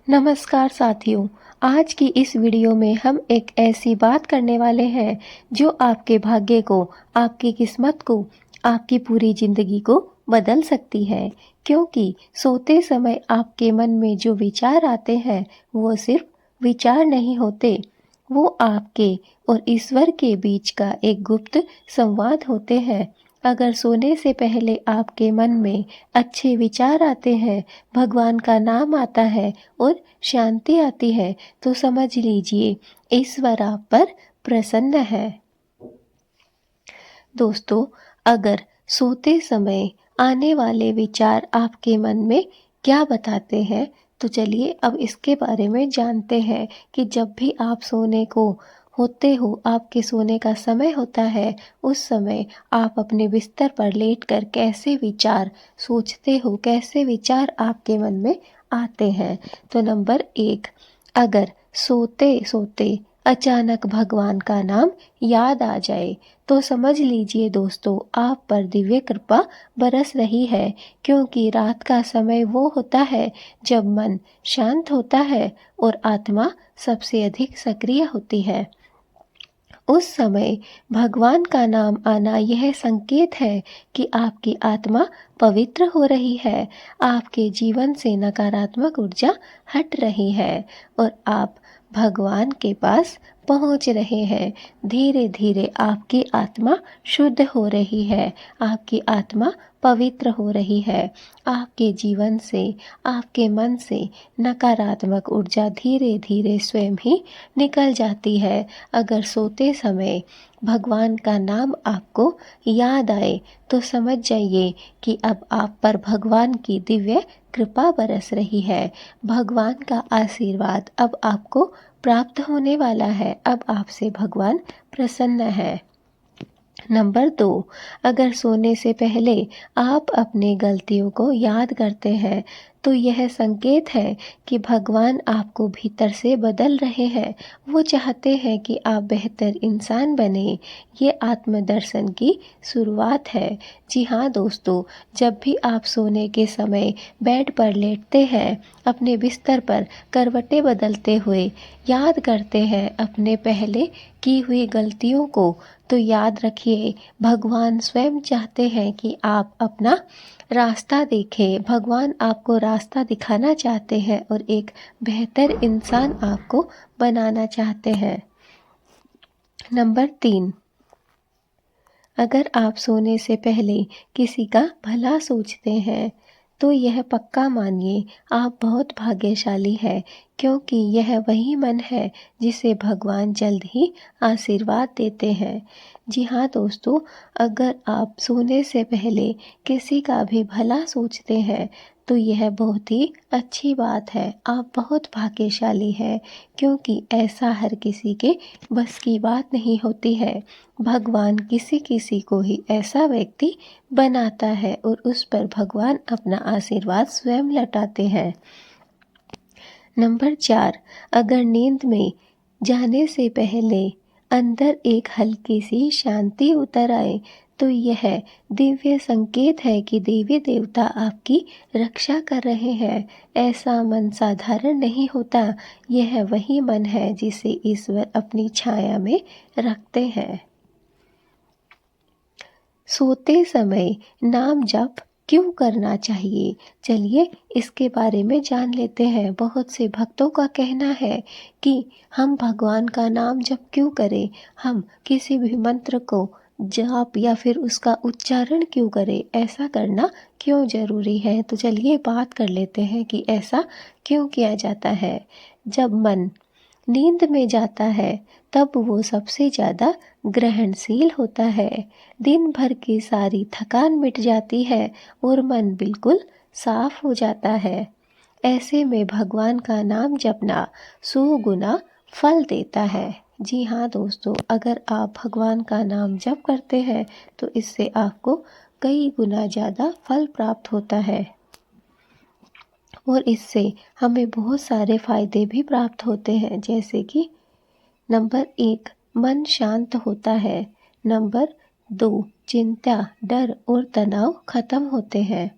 नमस्कार साथियों। आज की इस वीडियो में हम एक ऐसी बात करने वाले हैं जो आपके भाग्य को, आपकी किस्मत को, आपकी पूरी जिंदगी को बदल सकती है। क्योंकि सोते समय आपके मन में जो विचार आते हैं वो सिर्फ विचार नहीं होते, वो आपके और ईश्वर के बीच का एक गुप्त संवाद होते हैं। अगर सोने से पहले आपके मन में अच्छे विचार आते हैं, भगवान का नाम आता है और शांति आती है, तो समझ लीजिए ईश्वर आप पर प्रसन्न है। दोस्तों, अगर सोते समय आने वाले विचार आपके मन में क्या बताते हैं, तो चलिए अब इसके बारे में जानते हैं कि जब भी आप सोने को होते हो, आपके सोने का समय होता है, उस समय आप अपने बिस्तर पर लेटकर कैसे विचार सोचते हो, कैसे विचार आपके मन में आते हैं। तो नंबर 1, अगर सोते सोते अचानक भगवान का नाम याद आ जाए, तो समझ लीजिए दोस्तों आप पर दिव्य कृपा बरस रही है। क्योंकि रात का समय वो होता है जब मन शांत होता है और आत्मा सबसे अधिक सक्रिय होती है। उस समय भगवान का नाम आना यह संकेत है कि आपकी आत्मा पवित्र हो रही है, आपके जीवन से नकारात्मक ऊर्जा हट रही है और आप भगवान के पास पहुंच रहे हैं। धीरे धीरे आपकी आत्मा शुद्ध हो रही है, आपकी आत्मा पवित्र हो रही है। आपके जीवन से, आपके मन से नकारात्मक ऊर्जा धीरे धीरे स्वयं ही निकल जाती है। अगर सोते समय भगवान का नाम आपको याद आए, तो समझ जाइए कि अब आप पर भगवान की दिव्य कृपा बरस रही है। भगवान का आशीर्वाद अब आपको प्राप्त होने वाला है। अब आपसे भगवान प्रसन्न है। नंबर 2, अगर सोने से पहले आप अपनी गलतियों को याद करते हैं, तो यह संकेत है कि भगवान आपको भीतर से बदल रहे हैं। वो चाहते हैं कि आप बेहतर इंसान बने। ये आत्मदर्शन की शुरुआत है। जी हाँ दोस्तों, जब भी आप सोने के समय बेड पर लेटते हैं, अपने बिस्तर पर करवटें बदलते हुए याद करते हैं अपने पहले की हुई गलतियों को, तो याद रखिए भगवान स्वयं चाहते हैं कि आप अपना रास्ता देखें। भगवान आपको रास्ता दिखाना चाहते हैं और एक बेहतर इंसान आपको बनाना चाहते हैं। नंबर 3, अगर आप सोने से पहले किसी का भला सोचते हैं, तो यह पक्का मानिए आप बहुत भाग्यशाली हैं। क्योंकि यह वही मन है जिसे भगवान जल्द ही आशीर्वाद देते हैं। जी हाँ दोस्तों, अगर आप सोने से पहले किसी का भी भला सोचते हैं, तो यह बहुत ही अच्छी बात है। आप बहुत भाग्यशाली हैं, क्योंकि ऐसा हर किसी के बस की बात नहीं होती है। भगवान किसी किसी को ही ऐसा व्यक्ति बनाता है और उस पर भगवान अपना आशीर्वाद स्वयं लौटाते हैं। नंबर 4, अगर नींद में जाने से पहले अंदर एक हल्की सी शांति उतर आए, तो यह दिव्य संकेत है कि देवी देवता आपकी रक्षा कर रहे हैं। ऐसा मन साधारण नहीं होता, यह वही मन है जिसे ईश्वर अपनी छाया में रखते हैं। सोते समय नाम जप क्यों करना चाहिए, चलिए इसके बारे में जान लेते हैं। बहुत से भक्तों का कहना है कि हम भगवान का नाम जप क्यों करें, हम किसी भी मंत्र को जाप या फिर उसका उच्चारण क्यों करें, ऐसा करना क्यों जरूरी है। तो चलिए बात कर लेते हैं कि ऐसा क्यों किया जाता है। जब मन नींद में जाता है, तब वो सबसे ज़्यादा ग्रहणशील होता है। दिन भर की सारी थकान मिट जाती है और मन बिल्कुल साफ हो जाता है। ऐसे में भगवान का नाम जपना 100 गुना फल देता है। जी हाँ दोस्तों, अगर आप भगवान का नाम जप करते हैं, तो इससे आपको कई गुना ज़्यादा फल प्राप्त होता है और इससे हमें बहुत सारे फायदे भी प्राप्त होते हैं। जैसे कि नंबर 1, मन शांत होता है। नंबर 2, चिंता, डर और तनाव खत्म होते हैं।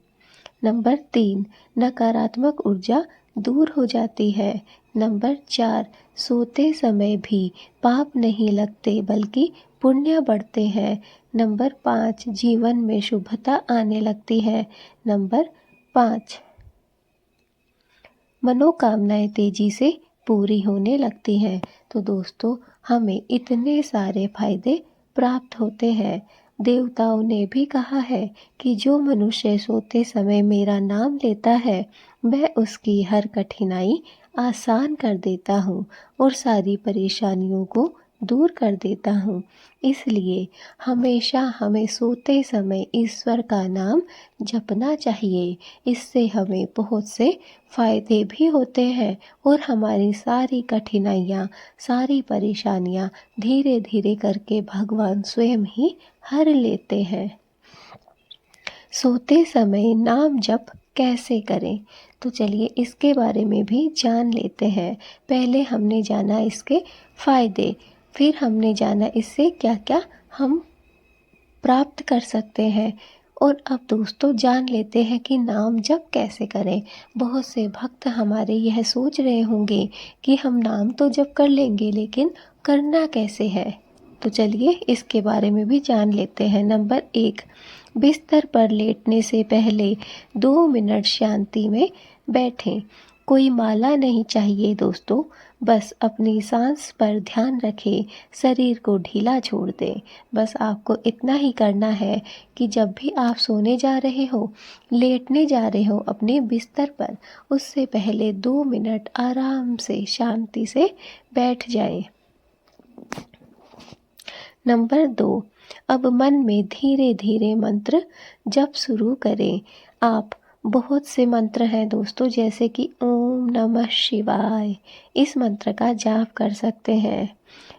नंबर 3, नकारात्मक ऊर्जा दूर हो जाती है। नंबर 4, सोते समय भी पाप नहीं लगते बल्कि पुण्य बढ़ते हैं। नंबर 5, जीवन में शुभता आने लगती है। नंबर 5, मनोकामनाएं तेजी से पूरी होने लगती हैं। तो दोस्तों, हमें इतने सारे फायदे प्राप्त होते हैं। देवताओं ने भी कहा है कि जो मनुष्य सोते समय मेरा नाम लेता है, मैं उसकी हर कठिनाई आसान कर देता हूँ और सारी परेशानियों को दूर कर देता हूँ। इसलिए हमेशा हमें सोते समय ईश्वर का नाम जपना चाहिए। इससे हमें बहुत से फायदे भी होते हैं और हमारी सारी कठिनाइयाँ, सारी परेशानियाँ धीरे धीरे करके भगवान स्वयं ही हर लेते हैं। सोते समय नाम जप कैसे करें? तो चलिए इसके बारे में भी जान लेते हैं। पहले हमने जाना इसके फायदे, फिर हमने जाना इससे क्या क्या हम प्राप्त कर सकते हैं। और अब दोस्तों जान लेते हैं कि नाम जप कैसे करें। बहुत से भक्त हमारे यह सोच रहे होंगे कि हम नाम तो जप कर लेंगे, लेकिन करना कैसे है। तो चलिए इसके बारे में भी जान लेते हैं। नंबर 1, बिस्तर पर लेटने से पहले 2 मिनट शांति में बैठें। कोई माला नहीं चाहिए दोस्तों, बस अपनी सांस पर ध्यान रखें, शरीर को ढीला छोड़ दें। बस आपको इतना ही करना है कि जब भी आप सोने जा रहे हो, लेटने जा रहे हो अपने बिस्तर पर, उससे पहले 2 मिनट आराम से शांति से बैठ जाएं। नंबर 2, अब मन में धीरे धीरे मंत्र जप शुरू करें। आप बहुत से मंत्र हैं दोस्तों, जैसे कि ओम नमः शिवाय, इस मंत्र का जाप कर सकते हैं,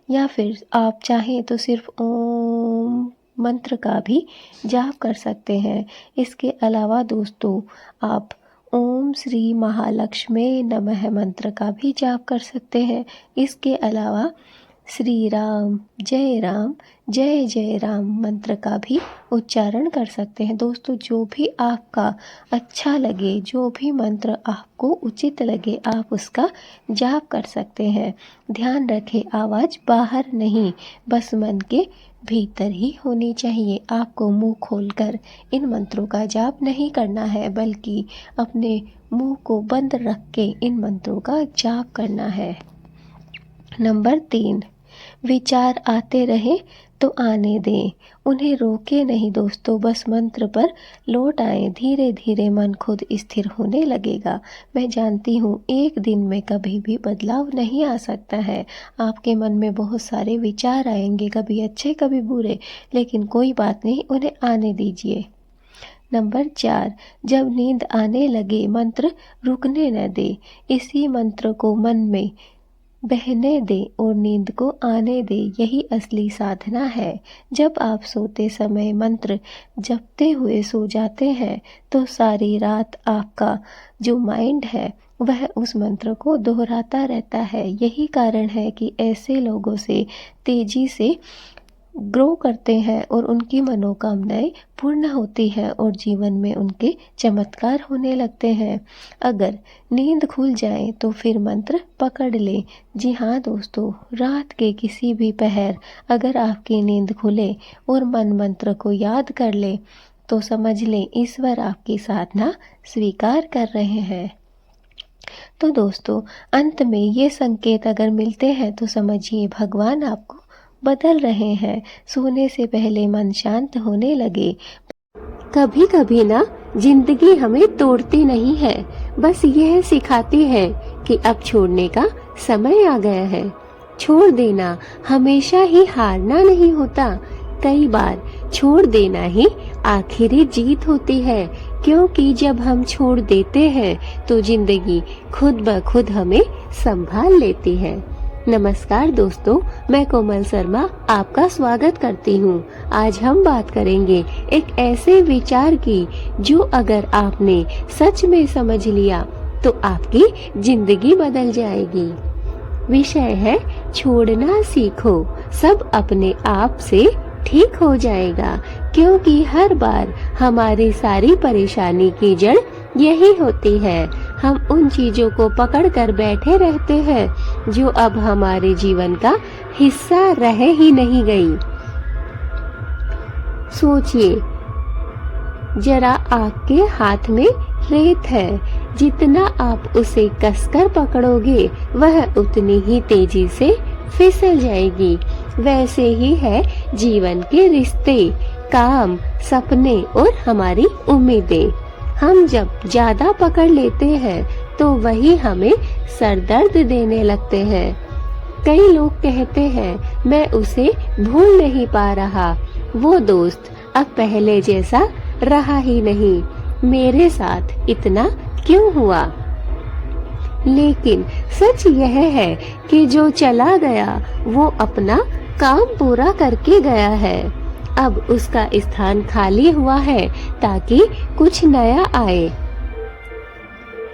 या फिर आप चाहें तो सिर्फ ओम मंत्र का भी जाप कर सकते हैं। इसके अलावा दोस्तों, आप ओम श्री महालक्ष्मी नमः मंत्र का भी जाप कर सकते हैं। इसके अलावा श्री राम जय जय राम मंत्र का भी उच्चारण कर सकते हैं। दोस्तों, जो भी आपका अच्छा लगे, जो भी मंत्र आपको उचित लगे, आप उसका जाप कर सकते हैं। ध्यान रखें, आवाज़ बाहर नहीं, बस मन के भीतर ही होनी चाहिए। आपको मुंह खोलकर इन मंत्रों का जाप नहीं करना है, बल्कि अपने मुंह को बंद रख के इन मंत्रों का जाप करना है। नंबर 3, विचार आते रहे तो आने दें, उन्हें रोके नहीं दोस्तों, बस मंत्र पर लौट आए। धीरे धीरे मन खुद स्थिर होने लगेगा। मैं जानती हूँ एक दिन में कभी भी बदलाव नहीं आ सकता है। आपके मन में बहुत सारे विचार आएंगे, कभी अच्छे कभी बुरे, लेकिन कोई बात नहीं, उन्हें आने दीजिए। नंबर 4, जब नींद आने लगे मंत्र रुकने न दे, इसी मंत्र को मन में बहने दे और नींद को आने दे, यही असली साधना है। जब आप सोते समय मंत्र जपते हुए सो जाते हैं, तो सारी रात आपका जो माइंड है वह उस मंत्र को दोहराता रहता है। यही कारण है कि ऐसे लोगों से तेजी से ग्रो करते हैं और उनकी मनोकामनाएं पूर्ण होती हैं और जीवन में उनके चमत्कार होने लगते हैं। अगर नींद खुल जाए तो फिर मंत्र पकड़ लें। जी हाँ दोस्तों, रात के किसी भी पहर अगर आपकी नींद खुले और मन मंत्र को याद कर ले, तो समझ लें ईश्वर आपकी साधना स्वीकार कर रहे हैं। तो दोस्तों, अंत में ये संकेत अगर मिलते हैं तो समझिए भगवान आपको बदल रहे हैं। सोने से पहले मन शांत होने लगे। कभी कभी ना जिंदगी हमें तोड़ती नहीं है, बस यह सिखाती है कि अब छोड़ने का समय आ गया है। छोड़ देना हमेशा ही हारना नहीं होता, कई बार छोड़ देना ही आखिरी जीत होती है, क्योंकि जब हम छोड़ देते हैं तो जिंदगी खुद ब खुद हमें संभाल लेती है। नमस्कार दोस्तों, मैं कोमल शर्मा आपका स्वागत करती हूँ। आज हम बात करेंगे एक ऐसे विचार की जो अगर आपने सच में समझ लिया तो आपकी जिंदगी बदल जाएगी। विषय है छोड़ना सीखो, सब अपने आप से ठीक हो जाएगा, क्योंकि हर बार हमारी सारी परेशानी की जड़ यही होती है। हम उन चीजों को पकड़ कर बैठे रहते हैं जो अब हमारे जीवन का हिस्सा रह ही नहीं गई। सोचिए, जरा आपके हाथ में रेत है, जितना आप उसे कसकर पकड़ोगे वह उतनी ही तेजी से फिसल जाएगी। वैसे ही है जीवन के रिश्ते, काम, सपने और हमारी उम्मीदें। हम जब ज्यादा पकड़ लेते हैं तो वही हमें सरदर्द देने लगते हैं। कई लोग कहते हैं, मैं उसे भूल नहीं पा रहा, वो दोस्त अब पहले जैसा रहा ही नहीं, मेरे साथ इतना क्यों हुआ। लेकिन सच यह है कि जो चला गया वो अपना काम पूरा करके गया है। अब उसका स्थान खाली हुआ है ताकि कुछ नया आए।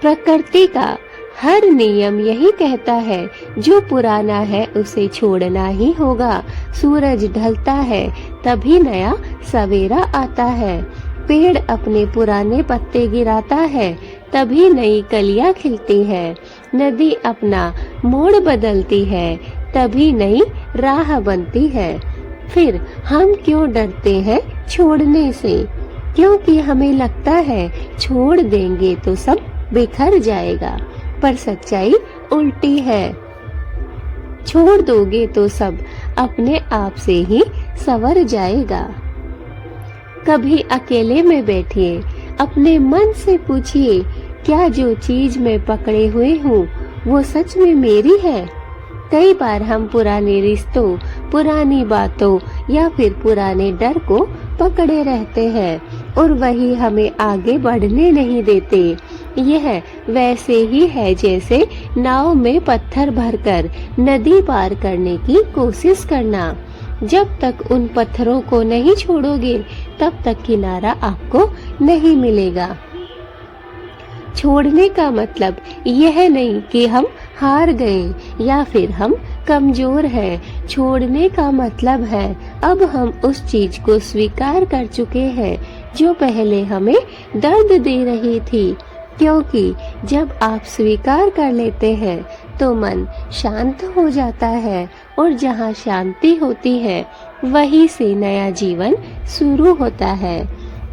प्रकृति का हर नियम यही कहता है, जो पुराना है उसे छोड़ना ही होगा। सूरज ढलता है तभी नया सवेरा आता है। पेड़ अपने पुराने पत्ते गिराता है तभी नई कलियां खिलती है। नदी अपना मोड़ बदलती है तभी नई राह बनती है। फिर हम क्यों डरते हैं छोड़ने से? क्योंकि हमें लगता है छोड़ देंगे तो सब बिखर जाएगा, पर सच्चाई उल्टी है। छोड़ दोगे तो सब अपने आप से ही संवर जाएगा। कभी अकेले में बैठिए, अपने मन से पूछिए, क्या जो चीज मैं पकड़े हुए हूँ वो सच में मेरी है? कई बार हम पुराने रिश्तों, पुरानी बातों या फिर पुराने डर को पकड़े रहते हैं और वही हमें आगे बढ़ने नहीं देते। यह वैसे ही है जैसे नाव में पत्थर भरकर नदी पार करने की कोशिश करना। जब तक उन पत्थरों को नहीं छोड़ोगे तब तक किनारा आपको नहीं मिलेगा। छोड़ने का मतलब यह नहीं कि हम हार गए या फिर हम कमजोर हैं। छोड़ने का मतलब है अब हम उस चीज को स्वीकार कर चुके हैं जो पहले हमें दर्द दे रही थी। क्योंकि जब आप स्वीकार कर लेते हैं तो मन शांत हो जाता है और जहाँ शांति होती है वहीं से नया जीवन शुरू होता है।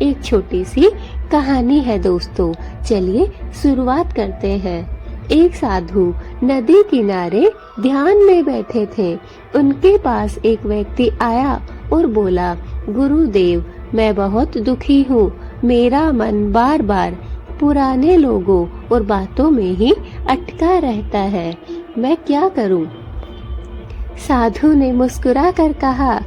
एक छोटी सी कहानी है दोस्तों, चलिए शुरुआत करते हैं। एक साधु नदी किनारे ध्यान में बैठे थे। उनके पास एक व्यक्ति आया और बोला, गुरुदेव, मैं बहुत दुखी हूँ। मेरा मन बार बार पुराने लोगों और बातों में ही अटका रहता है, मैं क्या करूँ? साधु ने मुस्कुरा कर कहा,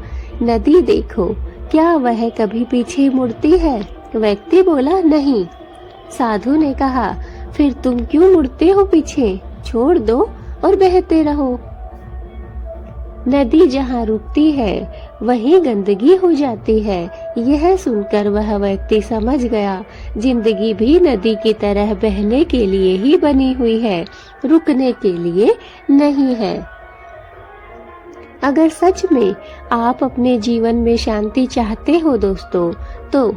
नदी देखो, क्या वह कभी पीछे मुड़ती है? व्यक्ति बोला, नहीं। साधु ने कहा, फिर तुम क्यों मुड़ते हो पीछे? छोड़ दो और बहते रहो। नदी जहाँ रुकती है वहीं गंदगी हो जाती है। यह सुनकर वह व्यक्ति समझ गया, जिंदगी भी नदी की तरह बहने के लिए ही बनी हुई है, रुकने के लिए नहीं है। अगर सच में आप अपने जीवन में शांति चाहते हो दोस्तों, तो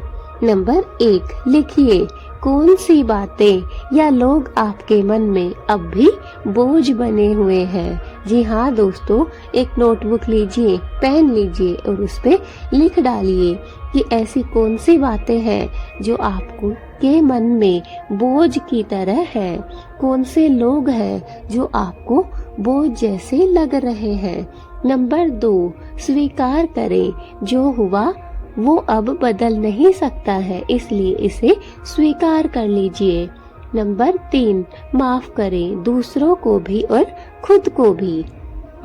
नंबर 1 लिखिए, कौन सी बातें या लोग आपके मन में अब भी बोझ बने हुए हैं। जी हाँ दोस्तों, एक नोटबुक लीजिए, पेन लीजिए और उस पे लिख डालिए कि ऐसी कौन सी बातें हैं जो आपको के मन में बोझ की तरह है। कौन से लोग हैं जो आपको बोझ जैसे लग रहे हैं। नंबर 2, स्वीकार करें, जो हुआ वो अब बदल नहीं सकता है, इसलिए इसे स्वीकार कर लीजिए। नंबर 3, माफ करें, दूसरों को भी और खुद को भी।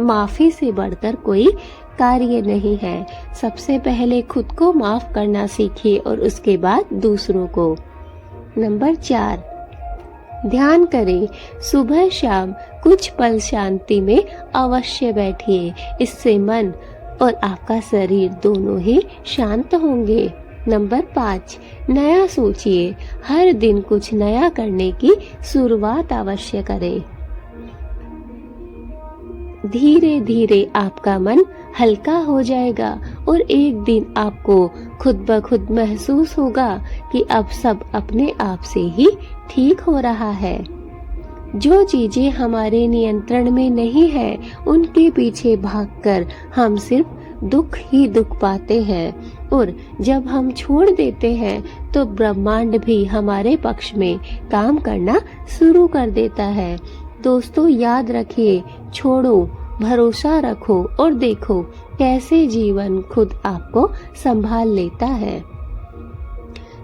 माफी से बढ़कर कोई कार्य नहीं है। सबसे पहले खुद को माफ करना सीखिए और उसके बाद दूसरों को। नंबर 4, ध्यान करें, सुबह शाम कुछ पल शांति में अवश्य बैठिए। इससे मन और आपका शरीर दोनों ही शांत होंगे। नंबर 5, नया सोचिए, हर दिन कुछ नया करने की शुरुआत अवश्य करें। धीरे धीरे आपका मन हल्का हो जाएगा और एक दिन आपको खुद ब खुद महसूस होगा कि अब सब अपने आप से ही ठीक हो रहा है। जो चीजें हमारे नियंत्रण में नहीं है, उनके पीछे भागकर हम सिर्फ दुख ही दुख पाते हैं, और जब हम छोड़ देते हैं तो ब्रह्मांड भी हमारे पक्ष में काम करना शुरू कर देता है। दोस्तों, याद रखिए, छोड़ो, भरोसा रखो और देखो कैसे जीवन खुद आपको संभाल लेता है।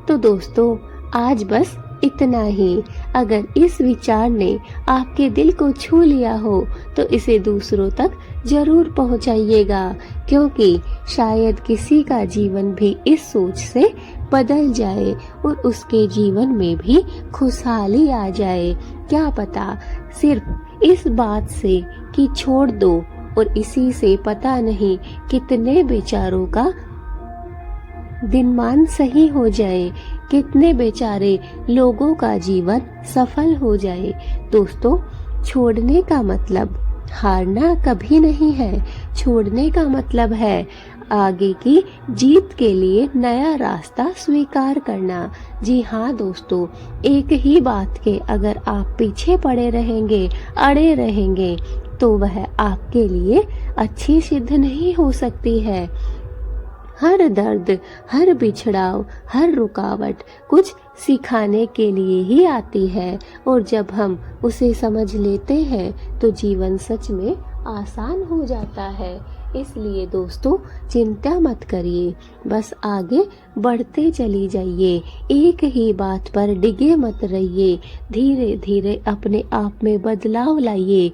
तो दोस्तों, आज बस इतना ही। अगर इस विचार ने आपके दिल को छू लिया हो तो इसे दूसरों तक जरूर पहुंचाइएगा, क्योंकि शायद किसी का जीवन भी इस सोच से बदल जाए और उसके जीवन में भी खुशहाली आ जाए। क्या पता, सिर्फ इस बात से कि छोड़ दो, और इसी से पता नहीं कितने बेचारों का दिनमान सही हो जाए, कितने बेचारे लोगों का जीवन सफल हो जाए। दोस्तों, छोड़ने का मतलब हारना कभी नहीं है। छोड़ने का मतलब है आगे की जीत के लिए नया रास्ता स्वीकार करना। जी हाँ दोस्तों, एक ही बात के अगर आप पीछे पड़े रहेंगे, अड़े रहेंगे, तो वह आपके लिए अच्छी सिद्ध नहीं हो सकती है। हर दर्द, हर बिछड़ाव, हर रुकावट कुछ सिखाने के लिए ही आती है, और जब हम उसे समझ लेते हैं तो जीवन सच में आसान हो जाता है। इसलिए दोस्तों, चिंता मत करिए, बस आगे बढ़ते चली जाइए। एक ही बात पर डिगे मत रहिए, धीरे धीरे अपने आप में बदलाव लाइए।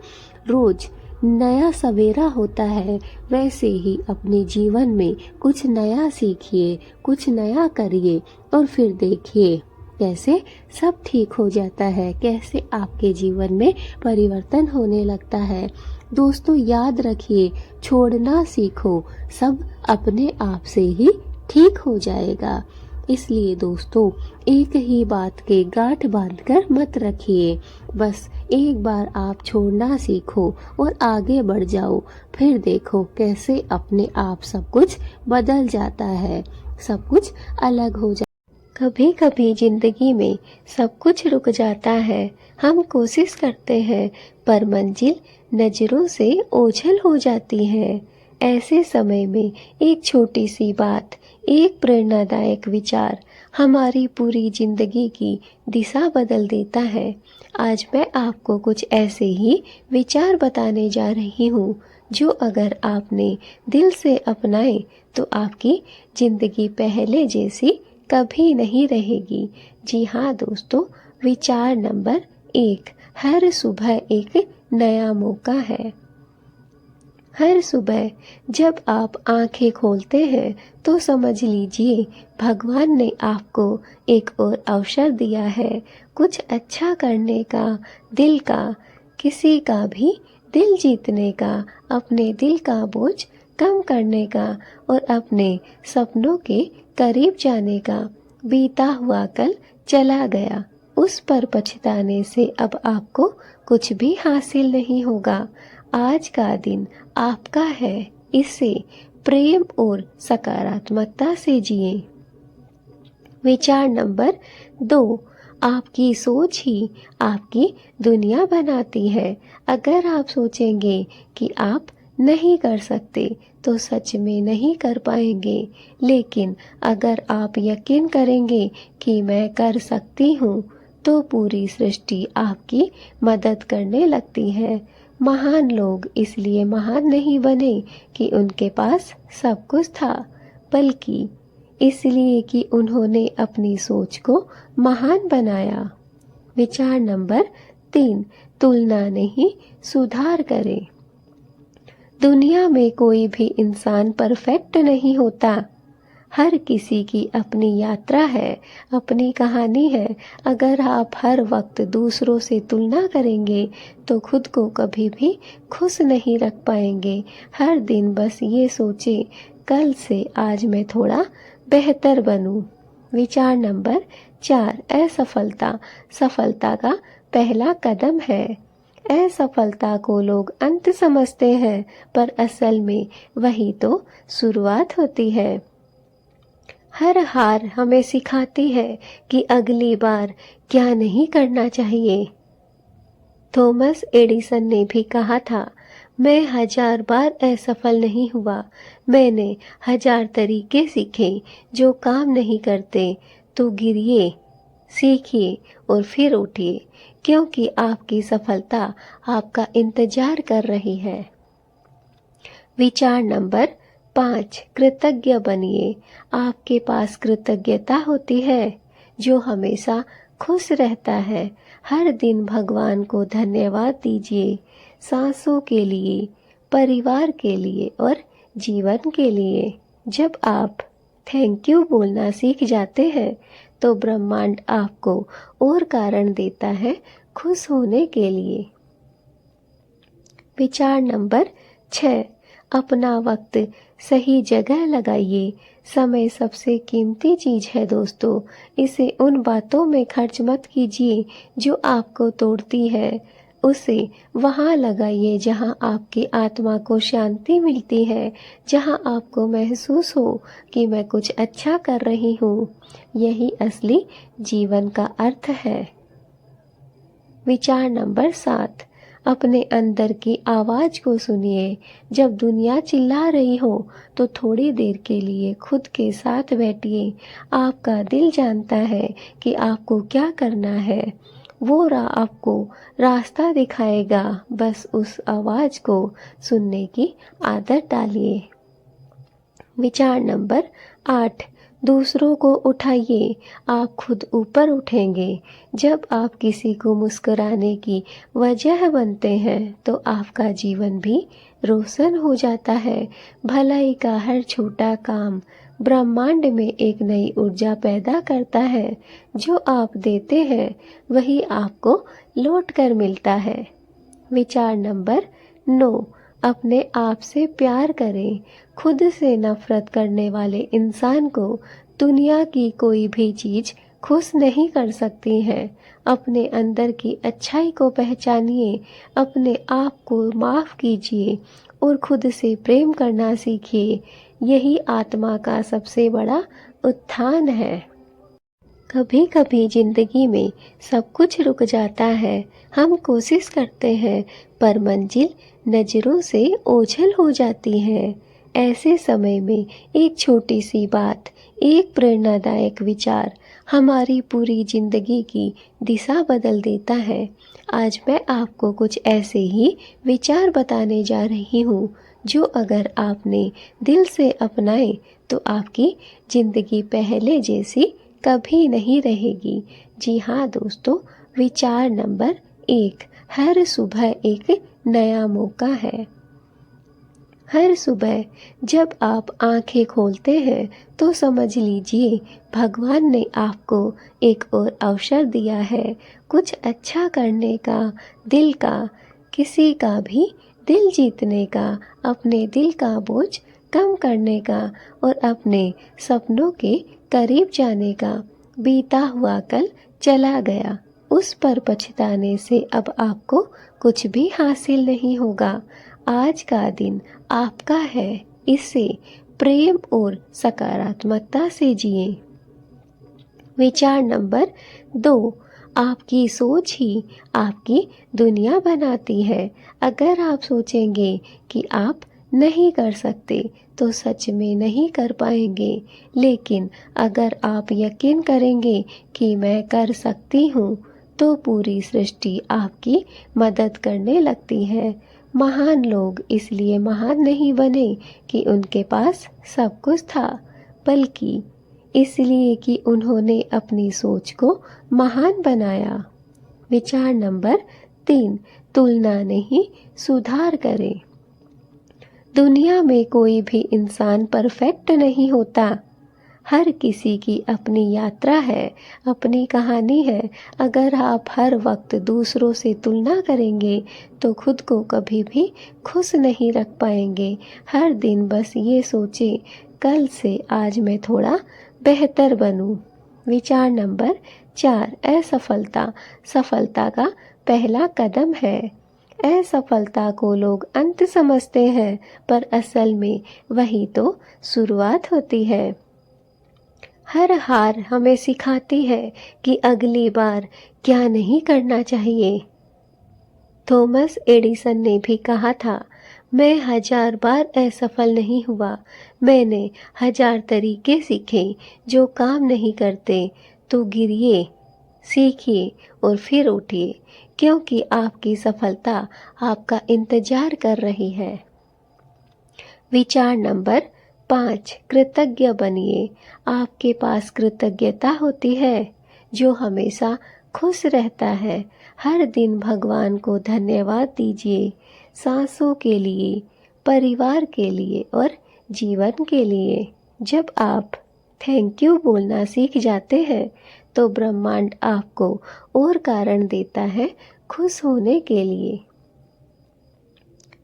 रोज नया सवेरा होता है, वैसे ही अपने जीवन में कुछ नया सीखिए, कुछ नया करिए, और फिर देखिए कैसे सब ठीक हो जाता है, कैसे आपके जीवन में परिवर्तन होने लगता है। दोस्तों, याद रखिए, छोड़ना सीखो, सब अपने आप से ही ठीक हो जाएगा। इसलिए दोस्तों, एक ही बात के गांठ बांधकर मत रखिए, बस एक बार आप छोड़ना सीखो और आगे बढ़ जाओ, फिर देखो कैसे अपने आप सब कुछ बदल जाता है, सब कुछ अलग हो जाता। कभी कभी जिंदगी में सब कुछ रुक जाता है, हम कोशिश करते हैं पर मंजिल नजरों से ओझल हो जाती है। ऐसे समय में एक छोटी सी बात, एक प्रेरणादायक विचार हमारी पूरी जिंदगी की दिशा बदल देता है। आज मैं आपको कुछ ऐसे ही विचार बताने जा रही हूँ जो अगर आपने दिल से अपनाए तो आपकी जिंदगी पहले जैसी कभी नहीं रहेगी। जी हाँ दोस्तों, विचार नंबर 1, हर सुबह एक नया मौका है। हर सुबह जब आप आंखें खोलते हैं तो समझ लीजिए भगवान ने आपको एक और अवसर दिया है, कुछ अच्छा करने का, दिल का, किसी का भी दिल जीतने का, अपने दिल का बोझ कम करने का और अपने सपनों के करीब जाने का। बीता हुआ कल चला गया, उस पर पछताने से अब आपको कुछ भी हासिल नहीं होगा। आज का दिन आपका है, इसे प्रेम और सकारात्मकता से जिए। विचार नंबर 2, आपकी सोच ही आपकी दुनिया बनाती है। अगर आप सोचेंगे कि आप नहीं कर सकते तो सच में नहीं कर पाएंगे, लेकिन अगर आप यकीन करेंगे कि मैं कर सकती हूँ तो पूरी सृष्टि आपकी मदद करने लगती है। महान लोग इसलिए महान नहीं बने कि उनके पास सब कुछ था, बल्कि इसलिए कि उन्होंने अपनी सोच को महान बनाया। विचार नंबर 3, तुलना नहीं, सुधार करें। दुनिया में कोई भी इंसान परफेक्ट नहीं होता, हर किसी की अपनी यात्रा है, अपनी कहानी है। अगर आप हर वक्त दूसरों से तुलना करेंगे तो खुद को कभी भी खुश नहीं रख पाएंगे। हर दिन बस ये सोचे, कल से आज मैं थोड़ा बेहतर बनूं। विचार नंबर 4, असफलता सफलता का पहला कदम है। असफलता को लोग अंत समझते हैं, पर असल में वही तो शुरुआत होती है। हर हार हमें सिखाती है कि अगली बार क्या नहीं करना चाहिए। थॉमस एडिसन ने भी कहा था, मैं 1000 बार असफल नहीं हुआ, मैंने 1000 तरीके सीखे जो काम नहीं करते। तो गिरिए, सीखिए और फिर उठिए, क्योंकि आपकी सफलता आपका इंतजार कर रही है। विचार नंबर 5, कृतज्ञ बनिए। आपके पास कृतज्ञता होती है जो हमेशा खुश रहता है। हर दिन भगवान को धन्यवाद दीजिए, सांसों के लिए, परिवार के लिए और जीवन के लिए। जब आप थैंक यू बोलना सीख जाते हैं तो ब्रह्मांड आपको और कारण देता है खुश होने के लिए। विचार नंबर 6, अपना वक्त सही जगह लगाइए। समय सबसे कीमती चीज है दोस्तों, इसे उन बातों में खर्च मत कीजिए जो आपको तोड़ती है। उसे वहाँ लगाइए जहाँ आपकी आत्मा को शांति मिलती है, जहाँ आपको महसूस हो कि मैं कुछ अच्छा कर रही हूँ। यही असली जीवन का अर्थ है। विचार नंबर 7, अपने अंदर की आवाज को सुनिए। जब दुनिया चिल्ला रही हो तो थोड़ी देर के लिए खुद के साथ बैठिए। आपका दिल जानता है कि आपको क्या करना है, वो आपको रास्ता दिखाएगा। बस उस आवाज को सुनने की आदत डालिए। विचार नंबर 8, दूसरों को उठाइए, आप खुद ऊपर उठेंगे। जब आप किसी को मुस्कुराने की वजह बनते हैं तो आपका जीवन भी रोशन हो जाता है। भलाई का हर छोटा काम ब्रह्मांड में एक नई ऊर्जा पैदा करता है। जो आप देते हैं वही आपको लौट कर मिलता है। विचार नंबर 9, अपने आप से प्यार करें। खुद से नफरत करने वाले इंसान को दुनिया की कोई भी चीज खुश नहीं कर सकती है। अपने अंदर की अच्छाई को पहचानिए, अपने आप को माफ कीजिए और खुद से प्रेम करना सीखिए। यही आत्मा का सबसे बड़ा उत्थान है। कभी कभी जिंदगी में सब कुछ रुक जाता है। हम कोशिश करते हैं पर मंजिल नजरों से ओझल हो जाती है। ऐसे समय में एक छोटी सी बात, एक प्रेरणादायक विचार हमारी पूरी जिंदगी की दिशा बदल देता है। आज मैं आपको कुछ ऐसे ही विचार बताने जा रही हूँ जो अगर आपने दिल से अपनाए तो आपकी जिंदगी पहले जैसी कभी नहीं रहेगी। जी हाँ दोस्तों, विचार नंबर 1, हर सुबह एक नया मौका है। हर सुबह जब आप आंखें खोलते हैं तो समझ लीजिए भगवान ने आपको एक और अवसर दिया है कुछ अच्छा करने का, दिल का, किसी का भी दिल जीतने का, अपने दिल का बोझ कम करने का और अपने सपनों के करीब जाने का। बीता हुआ कल चला गया, उस पर पछताने से अब आपको कुछ भी हासिल नहीं होगा। आज का दिन आपका है, इसे प्रेम और सकारात्मकता से जिए। विचार नंबर 2, आपकी सोच ही आपकी दुनिया बनाती है। अगर आप सोचेंगे कि आप नहीं कर सकते तो सच में नहीं कर पाएंगे, लेकिन अगर आप यकीन करेंगे कि मैं कर सकती हूँ तो पूरी सृष्टि आपकी मदद करने लगती है। महान लोग इसलिए महान नहीं बने कि उनके पास सब कुछ था, बल्कि इसलिए कि उन्होंने अपनी सोच को महान बनाया। विचार नंबर 3, तुलना नहीं, सुधार करें। दुनिया में कोई भी इंसान परफेक्ट नहीं होता। हर किसी की अपनी यात्रा है, अपनी कहानी है। अगर आप हर वक्त दूसरों से तुलना करेंगे तो खुद को कभी भी खुश नहीं रख पाएंगे। हर दिन बस ये सोचें, कल से आज मैं थोड़ा बेहतर बनूं। विचार नंबर 4, असफलता सफलता का पहला कदम है। असफलता को लोग अंत समझते हैं, पर असल में वही तो शुरुआत होती है। हर हार हमें सिखाती है कि अगली बार क्या नहीं करना चाहिए। थॉमस एडिसन ने भी कहा था, मैं 1000 बार असफल नहीं हुआ, मैंने 1000 तरीके सीखे जो काम नहीं करते। तो गिरिए, सीखिए और फिर उठिए, क्योंकि आपकी सफलता आपका इंतजार कर रही है। विचार नंबर 5, कृतज्ञ बनिए। आपके पास कृतज्ञता होती है जो हमेशा खुश रहता है। हर दिन भगवान को धन्यवाद दीजिए, सांसों के लिए, परिवार के लिए और जीवन के लिए। जब आप थैंक यू बोलना सीख जाते हैं तो ब्रह्मांड आपको और कारण देता है खुश होने के लिए।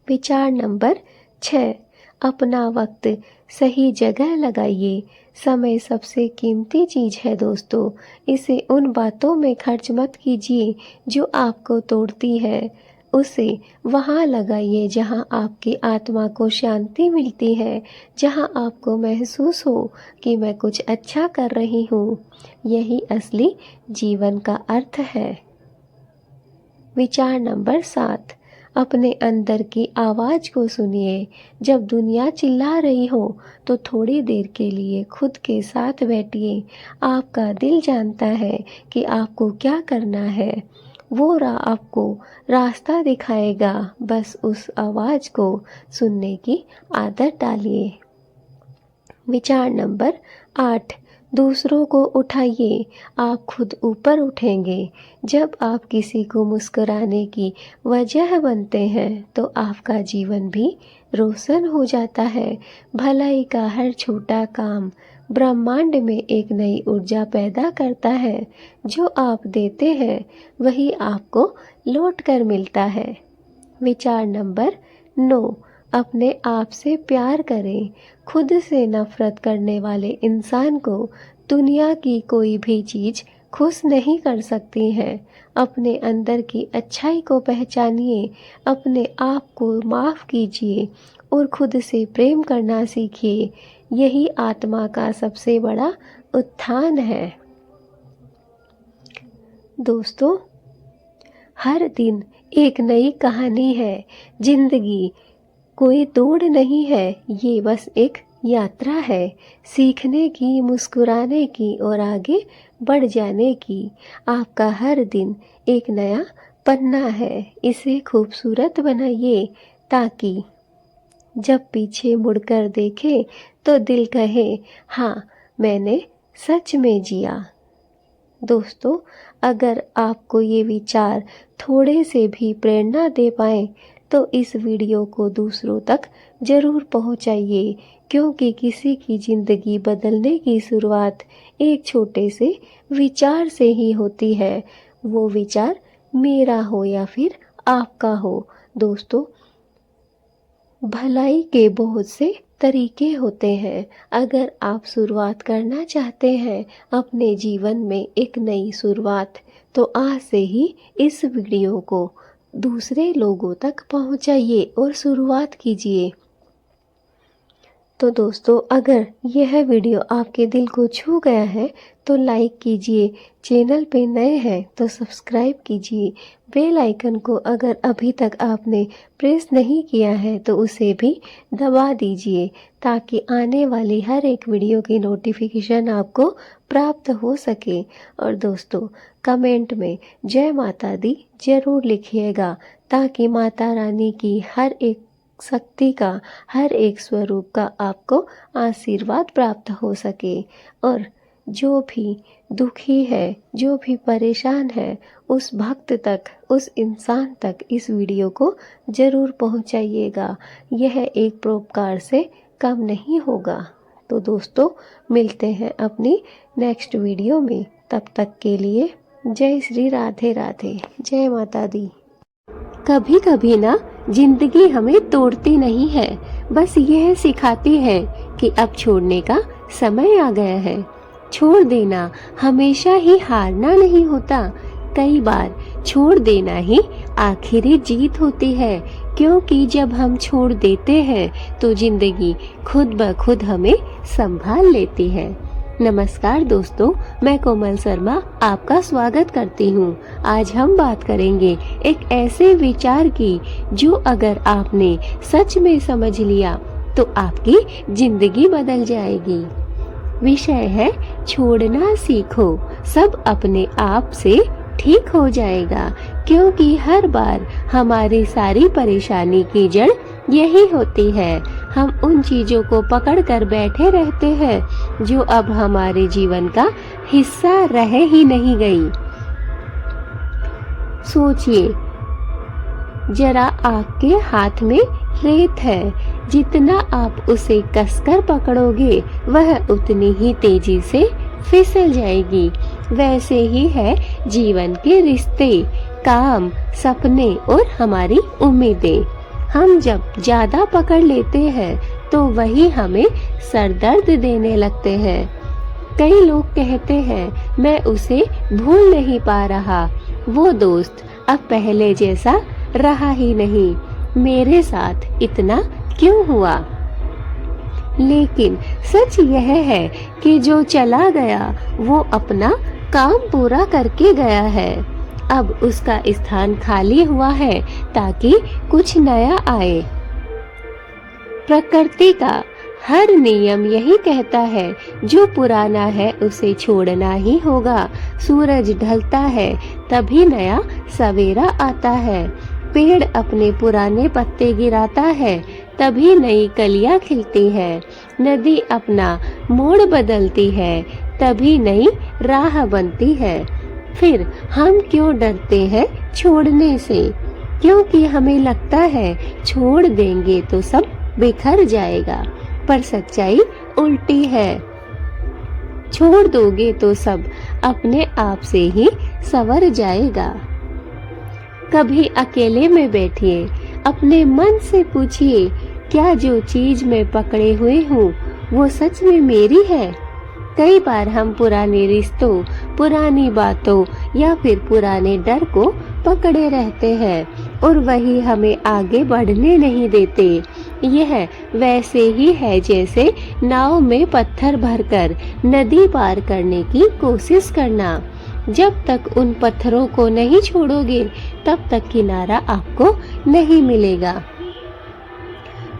विचार नंबर 6, अपना वक्त सही जगह लगाइए। समय सबसे कीमती चीज है दोस्तों, इसे उन बातों में खर्च मत कीजिए जो आपको तोड़ती है। उसे वहाँ लगाइए जहाँ आपकी आत्मा को शांति मिलती है, जहाँ आपको महसूस हो कि मैं कुछ अच्छा कर रही हूँ। यही असली जीवन का अर्थ है। विचार नंबर 7, अपने अंदर की आवाज को सुनिए। जब दुनिया चिल्ला रही हो तो थोड़ी देर के लिए खुद के साथ बैठिए। आपका दिल जानता है कि आपको क्या करना है, वो आपको रास्ता दिखाएगा। बस उस आवाज को सुनने की आदत डालिए। विचार नंबर 8, दूसरों को उठाइए, आप खुद ऊपर उठेंगे। जब आप किसी को मुस्कुराने की वजह बनते हैं तो आपका जीवन भी रोशन हो जाता है। भलाई का हर छोटा काम ब्रह्मांड में एक नई ऊर्जा पैदा करता है। जो आप देते हैं वही आपको लौट कर मिलता है। विचार नंबर 9, अपने आप से प्यार करें। खुद से नफरत करने वाले इंसान को दुनिया की कोई भी चीज खुश नहीं कर सकती है। अपने अंदर की अच्छाई को पहचानिए, अपने आप को माफ कीजिए और खुद से प्रेम करना सीखिए। यही आत्मा का सबसे बड़ा उत्थान है। दोस्तों, हर दिन एक नई कहानी है। जिंदगी कोई दौड़ नहीं है, ये बस एक यात्रा है, सीखने की, मुस्कुराने की और आगे बढ़ जाने की। आपका हर दिन एक नया पन्ना है, इसे खूबसूरत बनाइए ताकि जब पीछे मुड़कर देखे तो दिल कहे, हाँ, मैंने सच में जिया। दोस्तों, अगर आपको ये विचार थोड़े से भी प्रेरणा दे पाए तो इस वीडियो को दूसरों तक जरूर पहुंचाइए, क्योंकि किसी की जिंदगी बदलने की शुरुआत एक छोटे से विचार से ही होती है। वो विचार मेरा हो या फिर आपका हो। दोस्तों, भलाई के बहुत से तरीके होते हैं। अगर आप शुरुआत करना चाहते हैं अपने जीवन में एक नई शुरुआत, तो आज से ही इस वीडियो को दूसरे लोगों तक पहुंचाइए और शुरुआत कीजिए। तो दोस्तों, अगर यह वीडियो आपके दिल को छू गया है तो लाइक कीजिए, चैनल पे नए हैं तो सब्सक्राइब कीजिए, बेल आइकन को अगर अभी तक आपने प्रेस नहीं किया है तो उसे भी दबा दीजिए, ताकि आने वाली हर एक वीडियो की नोटिफिकेशन आपको प्राप्त हो सके। और दोस्तों, कमेंट में जय माता दी जरूर लिखिएगा, ताकि माता रानी की हर एक शक्ति का, हर एक स्वरूप का आपको आशीर्वाद प्राप्त हो सके। और जो भी दुखी है, जो भी परेशान है, उस भक्त तक, उस इंसान तक इस वीडियो को जरूर पहुंचाइएगा। यह एक परोपकार से कम नहीं होगा। तो दोस्तों, मिलते हैं अपनी नेक्स्ट वीडियो में। तब तक के लिए जय श्री राधे राधे, जय माता दी। कभी कभी ना जिंदगी हमें तोड़ती नहीं है, बस यह सिखाती है कि अब छोड़ने का समय आ गया है। छोड़ देना हमेशा ही हारना नहीं होता, कई बार छोड़ देना ही आखिरी जीत होती है, क्योंकि जब हम छोड़ देते हैं तो जिंदगी खुद ब खुद हमें संभाल लेती है। नमस्कार दोस्तों, मैं कोमल शर्मा आपका स्वागत करती हूँ। आज हम बात करेंगे एक ऐसे विचार की जो अगर आपने सच में समझ लिया तो आपकी जिंदगी बदल जाएगी। विषय है छोड़ना सीखो, सब अपने आप से ठीक हो जाएगा। क्योंकि हर बार हमारी सारी परेशानी की जड़ यही होती है, हम उन चीजों को पकड़ कर बैठे रहते हैं जो अब हमारे जीवन का हिस्सा रह ही नहीं गई। सोचिए, जरा आपके हाथ में रेत है, जितना आप उसे कसकर पकड़ोगे वह उतनी ही तेजी से फिसल जाएगी। वैसे ही है जीवन के रिश्ते, काम, सपने और हमारी उम्मीदें। हम जब ज्यादा पकड़ लेते हैं तो वही हमें सरदर्द देने लगते हैं। कई लोग कहते हैं मैं उसे भूल नहीं पा रहा, वो दोस्त अब पहले जैसा रहा ही नहीं, मेरे साथ इतना क्यों हुआ। लेकिन सच यह है कि जो चला गया वो अपना काम पूरा करके गया है, अब उसका स्थान खाली हुआ है ताकि कुछ नया आए। प्रकृति का हर नियम यही कहता है, जो पुराना है उसे छोड़ना ही होगा। सूरज ढलता है तभी नया सवेरा आता है, पेड़ अपने पुराने पत्ते गिराता है तभी नई कलियां खिलती है, नदी अपना मोड़ बदलती है तभी नई राह बनती है। फिर हम क्यों डरते हैं छोड़ने से? क्योंकि हमें लगता है छोड़ देंगे तो सब बिखर जाएगा, पर सच्चाई उल्टी है। छोड़ दोगे तो सब अपने आप से ही संवर जाएगा। कभी अकेले में बैठिए, अपने मन से पूछिए, क्या जो चीज मैं पकड़े हुए हूँ वो सच में मेरी है? कई बार हम पुराने रिश्तों, पुरानी बातों या फिर पुराने डर को पकड़े रहते हैं और वही हमें आगे बढ़ने नहीं देते। यह वैसे ही है जैसे नाव में पत्थर भरकर नदी पार करने की कोशिश करना। जब तक उन पत्थरों को नहीं छोड़ोगे तब तक किनारा आपको नहीं मिलेगा।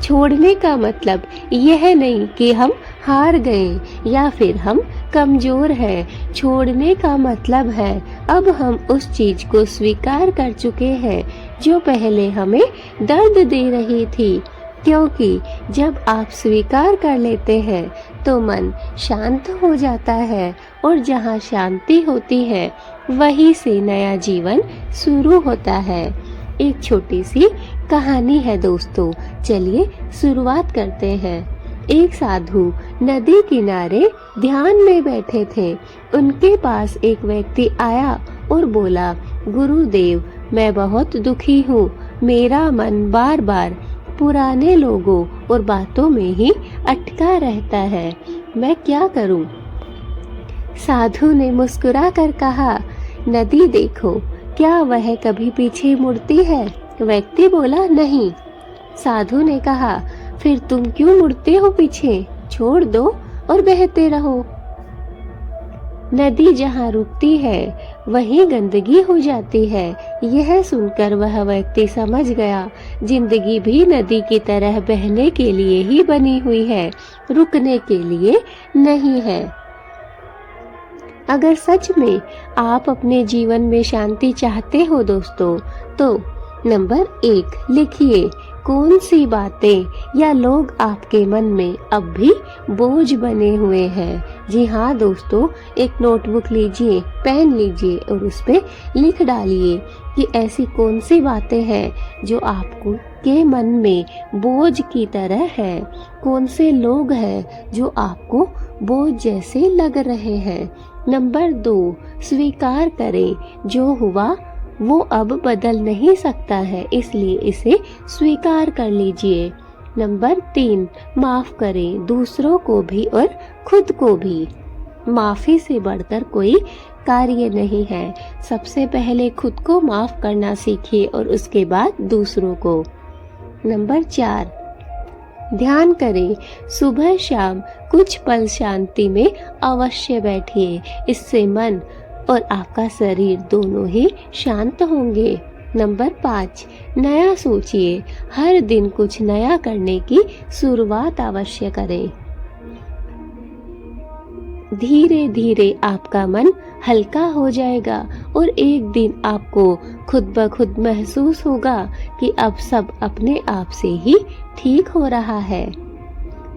छोड़ने का मतलब यह नहीं कि हम हार गए या फिर हम कमजोर हैं। छोड़ने का मतलब है अब हम उस चीज को स्वीकार कर चुके हैं जो पहले हमें दर्द दे रही थी। क्योंकि जब आप स्वीकार कर लेते हैं तो मन शांत हो जाता है और जहाँ शांति होती है वहीं से नया जीवन शुरू होता है। एक छोटी सी कहानी है दोस्तों, चलिए शुरुआत करते हैं। एक साधु नदी किनारे ध्यान में बैठे थे। उनके पास एक व्यक्ति आया और बोला, गुरुदेव, मैं बहुत दुखी हूँ, मेरा मन बार बार पुराने लोगों और बातों में ही अटका रहता है, मैं क्या करूं? साधु ने मुस्कुरा कर कहा, नदी देखो, क्या वह कभी पीछे मुड़ती है? व्यक्ति बोला, नहीं। साधु ने कहा, फिर तुम क्यों मुड़ते हो पीछे? छोड़ दो और बहते रहो। नदी जहाँ रुकती है वहीं गंदगी हो जाती है। यह सुनकर वह व्यक्ति समझ गया, जिंदगी भी नदी की तरह बहने के लिए ही बनी हुई है, रुकने के लिए नहीं है। अगर सच में आप अपने जीवन में शांति चाहते हो दोस्तों, तो नंबर 1 लिखिए, कौन सी बातें या लोग आपके मन में अब भी बोझ बने हुए हैं। जी हाँ दोस्तों, एक नोटबुक लीजिए, पेन लीजिए और उस पे लिख डालिए कि ऐसी कौन सी बातें हैं जो आपको के मन में बोझ की तरह है। कौन से लोग हैं जो आपको बोझ जैसे लग रहे हैं। नंबर 2, स्वीकार करें, जो हुआ वो अब बदल नहीं सकता है, इसलिए इसे स्वीकार कर लीजिए। नंबर 3, माफ करें, दूसरों को भी और खुद को भी। माफी से बढ़कर कोई कार्य नहीं है। सबसे पहले खुद को माफ करना सीखिए और उसके बाद दूसरों को। नंबर 4, ध्यान करें। सुबह शाम कुछ पल शांति में अवश्य बैठिए। इससे मन और आपका शरीर दोनों ही शांत होंगे। नंबर 5, नया सोचिए। हर दिन कुछ नया करने की शुरुआत अवश्य करें। धीरे धीरे आपका मन हल्का हो जाएगा और एक दिन आपको खुद ब खुद महसूस होगा कि अब सब अपने आप से ही ठीक हो रहा है।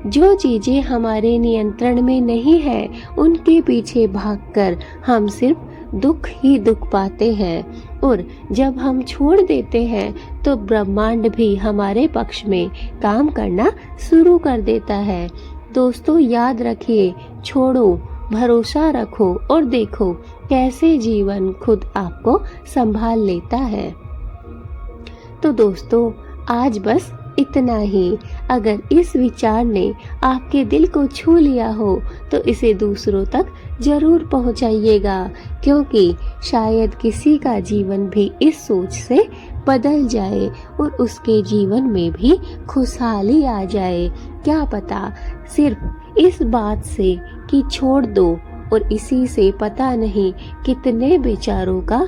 जो चीजें हमारे नियंत्रण में नहीं है, उनके पीछे भागकर हम सिर्फ दुख ही दुख पाते हैं और जब हम छोड़ देते हैं तो ब्रह्मांड भी हमारे पक्ष में काम करना शुरू कर देता है। दोस्तों याद रखिए, छोड़ो, भरोसा रखो और देखो कैसे जीवन खुद आपको संभाल लेता है। तो दोस्तों आज बस इतना ही। अगर इस विचार ने आपके दिल को छू लिया हो तो इसे दूसरों तक जरूर पहुंचाइएगा, क्योंकि शायद किसी का जीवन भी इस सोच से बदल जाए और उसके जीवन में भी खुशहाली आ जाए। क्या पता सिर्फ इस बात से कि छोड़ दो और इसी से पता नहीं कितने बेचारों का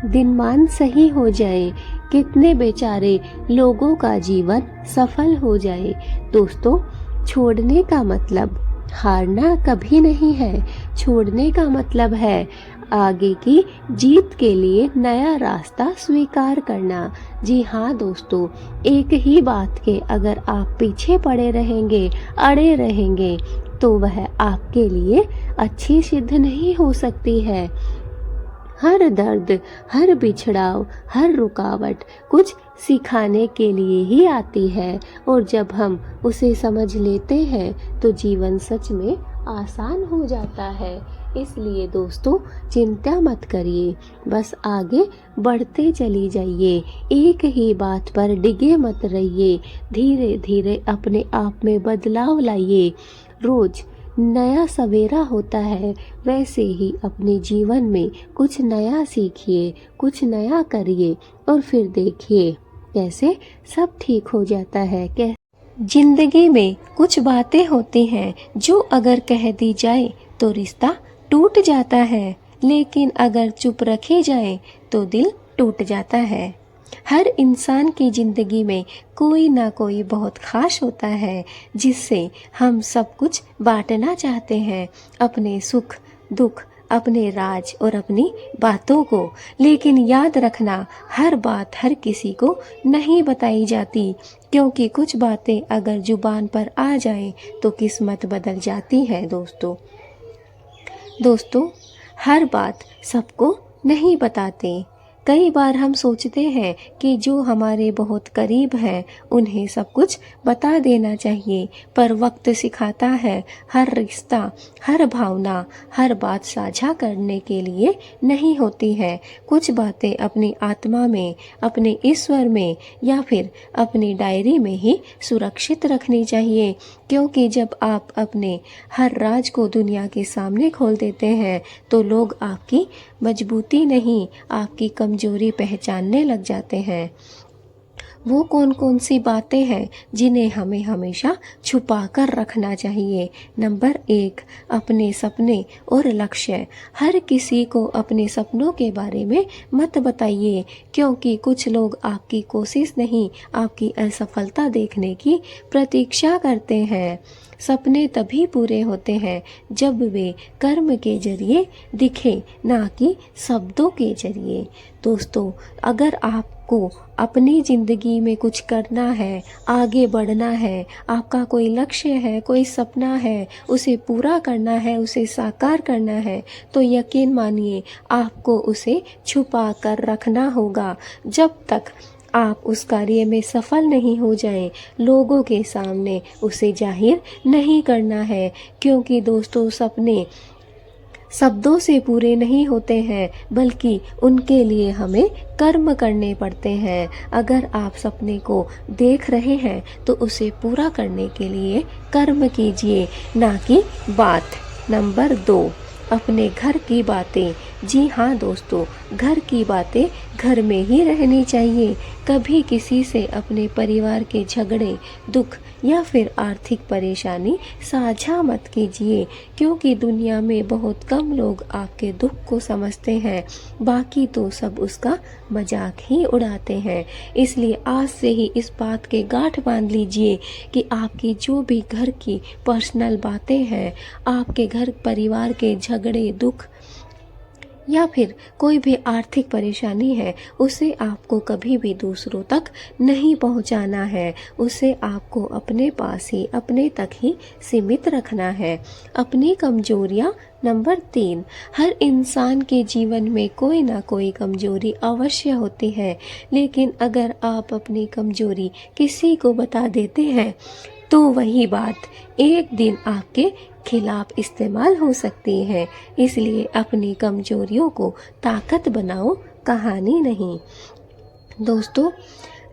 दिनमान सही हो जाए, कितने बेचारे लोगों का जीवन सफल हो जाए। दोस्तों छोड़ने का मतलब हारना कभी नहीं है। छोड़ने का मतलब है आगे की जीत के लिए नया रास्ता स्वीकार करना। जी हाँ दोस्तों, एक ही बात के अगर आप पीछे पड़े रहेंगे, अड़े रहेंगे, तो वह आपके लिए अच्छी सिद्ध नहीं हो सकती है। हर दर्द, हर बिछड़ाव, हर रुकावट कुछ सिखाने के लिए ही आती है और जब हम उसे समझ लेते हैं तो जीवन सच में आसान हो जाता है। इसलिए दोस्तों चिंता मत करिए, बस आगे बढ़ते चली जाइए। एक ही बात पर डिगे मत रहिए। धीरे धीरे अपने आप में बदलाव लाइए। रोज नया सवेरा होता है, वैसे ही अपने जीवन में कुछ नया सीखिए, कुछ नया करिए और फिर देखिए कैसे सब ठीक हो जाता है। जिंदगी में कुछ बातें होती हैं जो अगर कह दी जाए तो रिश्ता टूट जाता है, लेकिन अगर चुप रखे जाए तो दिल टूट जाता है। हर इंसान की जिंदगी में कोई ना कोई बहुत खास होता है जिससे हम सब कुछ बांटना चाहते हैं, अपने सुख दुख, अपने राज और अपनी बातों को। लेकिन याद रखना, हर बात हर किसी को नहीं बताई जाती, क्योंकि कुछ बातें अगर जुबान पर आ जाएं तो किस्मत बदल जाती है। दोस्तों हर बात सबको नहीं बताते। कई बार हम सोचते हैं कि जो हमारे बहुत करीब हैं उन्हें सब कुछ बता देना चाहिए, पर वक्त सिखाता है हर रिश्ता, हर भावना, हर बात साझा करने के लिए नहीं होती है। कुछ बातें अपनी आत्मा में, अपने ईश्वर में या फिर अपनी डायरी में ही सुरक्षित रखनी चाहिए, क्योंकि जब आप अपने हर राज को दुनिया के सामने खोल देते हैं तो लोग आपकी मजबूती नहीं, आपकी कमजोरी पहचानने लग जाते हैं। वो कौन कौन सी बातें हैं जिन्हें हमें हमेशा छुपा कर रखना चाहिए। नंबर 1, अपने सपने और लक्ष्य। हर किसी को अपने सपनों के बारे में मत बताइए, क्योंकि कुछ लोग आपकी कोशिश नहीं, आपकी असफलता देखने की प्रतीक्षा करते हैं। सपने तभी पूरे होते हैं जब वे कर्म के जरिए दिखे, ना कि शब्दों के जरिए। दोस्तों अगर आपको अपनी ज़िंदगी में कुछ करना है, आगे बढ़ना है, आपका कोई लक्ष्य है, कोई सपना है, उसे पूरा करना है, उसे साकार करना है, तो यकीन मानिए आपको उसे छुपा कर रखना होगा। जब तक आप उस कार्य में सफल नहीं हो जाएं, लोगों के सामने उसे जाहिर नहीं करना है, क्योंकि दोस्तों सपने शब्दों से पूरे नहीं होते हैं, बल्कि उनके लिए हमें कर्म करने पड़ते हैं। अगर आप सपने को देख रहे हैं तो उसे पूरा करने के लिए कर्म कीजिए, ना कि बात। नंबर 2, अपने घर की बातें। जी हाँ दोस्तों, घर की बातें घर में ही रहनी चाहिए। कभी किसी से अपने परिवार के झगड़े, दुख या फिर आर्थिक परेशानी साझा मत कीजिए, क्योंकि दुनिया में बहुत कम लोग आपके दुख को समझते हैं, बाकी तो सब उसका मजाक ही उड़ाते हैं। इसलिए आज से ही इस बात के गांठ बांध लीजिए कि आपकी जो भी घर की पर्सनल बातें हैं, आपके घर परिवार के झगड़े, दुख या फिर कोई भी आर्थिक परेशानी है, उसे आपको कभी भी दूसरों तक नहीं पहुंचाना है। उसे आपको अपने पास ही, अपने तक ही सीमित रखना है। अपनी कमजोरियां। नंबर 3, हर इंसान के जीवन में कोई ना कोई कमजोरी अवश्य होती है, लेकिन अगर आप अपनी कमजोरी किसी को बता देते हैं तो वही बात एक दिन आपके खिलाफ इस्तेमाल हो सकती है। इसलिए अपनी कमजोरियों को ताकत बनाओ, कहानी नहीं। दोस्तों,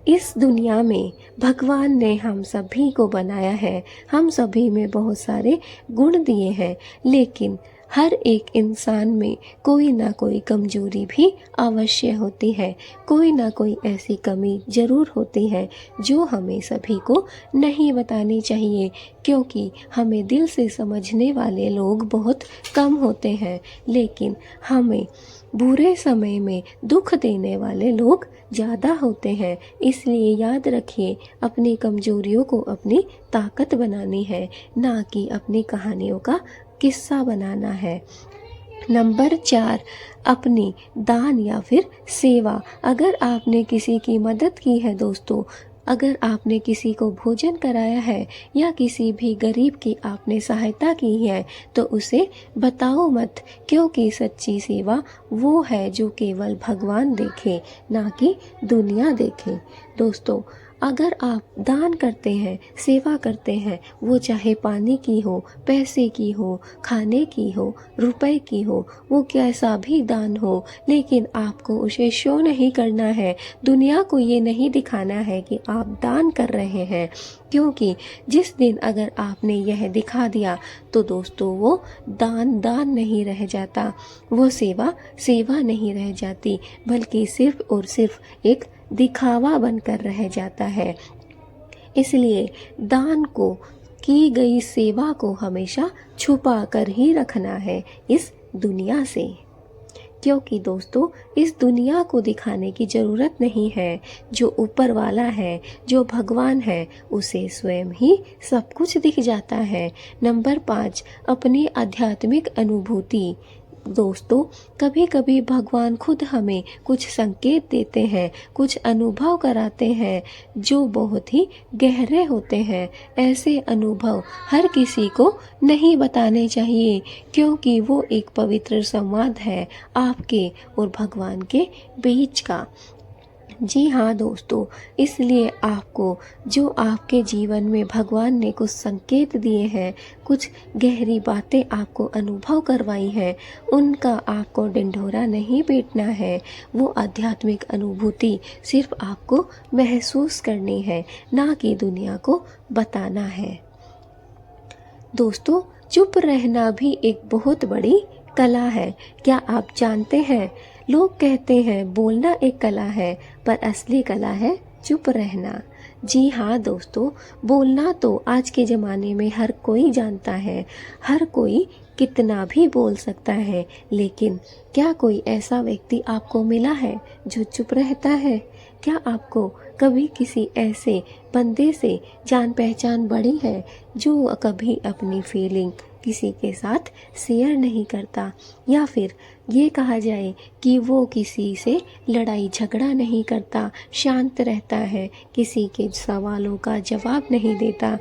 इस दुनिया में भगवान ने हम सभी को बनाया है। हम सभी में बहुत सारे गुण दिए हैं, लेकिन हर एक इंसान में कोई ना कोई कमजोरी भी अवश्य होती है। कोई ना कोई ऐसी कमी जरूर होती है जो हमें सभी को नहीं बतानी चाहिए, क्योंकि हमें दिल से समझने वाले लोग बहुत कम होते हैं, लेकिन हमें बुरे समय में दुख देने वाले लोग ज़्यादा होते हैं। इसलिए याद रखिए, अपनी कमजोरियों को अपनी ताकत बनानी है, ना कि अपनी कहानियों का किस्सा बनाना है। नंबर 4, अपनी दान या फिर सेवा। अगर आपने किसी की मदद की है दोस्तों, अगर आपने किसी को भोजन कराया है या किसी भी गरीब की आपने सहायता की है, तो उसे बताओ मत, क्योंकि सच्ची सेवा वो है जो केवल भगवान देखे, ना कि दुनिया देखे। दोस्तों, अगर आप दान करते हैं, सेवा करते हैं, वो चाहे पानी की हो, पैसे की हो, खाने की हो, रुपए की हो, वो कैसा भी दान हो, लेकिन आपको उसे शो नहीं करना है। दुनिया को ये नहीं दिखाना है कि आप दान कर रहे हैं, क्योंकि जिस दिन अगर आपने यह दिखा दिया तो दोस्तों वो दान दान नहीं रह जाता, वो सेवा सेवा नहीं रह जाती, बल्कि सिर्फ और सिर्फ एक दिखावा बनकर रह जाता है। इसलिए दान को, की गई सेवा को हमेशा छुपा कर ही रखना है इस दुनिया से, क्योंकि दोस्तों इस दुनिया को दिखाने की ज़रूरत नहीं है। जो ऊपर वाला है, जो भगवान है, उसे स्वयं ही सब कुछ दिख जाता है। नंबर 5, अपनी आध्यात्मिक अनुभूति। दोस्तों, कभी कभी भगवान खुद हमें कुछ संकेत देते हैं, कुछ अनुभव कराते हैं जो बहुत ही गहरे होते हैं। ऐसे अनुभव हर किसी को नहीं बताने चाहिए, क्योंकि वो एक पवित्र संवाद है आपके और भगवान के बीच का। जी हाँ दोस्तों, इसलिए आपको जो आपके जीवन में भगवान ने कुछ संकेत दिए हैं, कुछ गहरी बातें आपको अनुभव करवाई हैं, उनका आपको ढिंढोरा नहीं पीटना है। वो आध्यात्मिक अनुभूति सिर्फ आपको महसूस करनी है, ना कि दुनिया को बताना है। दोस्तों, चुप रहना भी एक बहुत बड़ी कला है। क्या आप जानते हैं, लोग कहते हैं बोलना एक कला है, पर असली कला है चुप रहना। जी हाँ दोस्तों, बोलना तो आज के ज़माने में हर कोई जानता है, हर कोई कितना भी बोल सकता है, लेकिन क्या कोई ऐसा व्यक्ति आपको मिला है जो चुप रहता है? क्या आपको कभी किसी ऐसे बंदे से जान पहचान बढ़ी है जो कभी अपनी फीलिंग किसी के साथ शेयर नहीं करता, या फिर ये कहा जाए कि वो किसी से लड़ाई झगड़ा नहीं करता, शांत रहता है, किसी के सवालों का जवाब नहीं देता?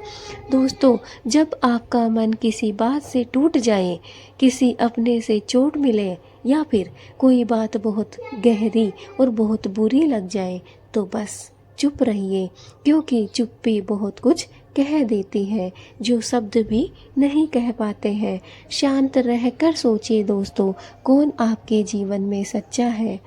दोस्तों, जब आपका मन किसी बात से टूट जाए, किसी अपने से चोट मिले, या फिर कोई बात बहुत गहरी और बहुत बुरी लग जाए, तो बस चुप रहिए, क्योंकि चुप्पी बहुत कुछ कह देती है जो शब्द भी नहीं कह पाते हैं। शांत रहकर सोचिए दोस्तों, कौन आपके जीवन में सच्चा है,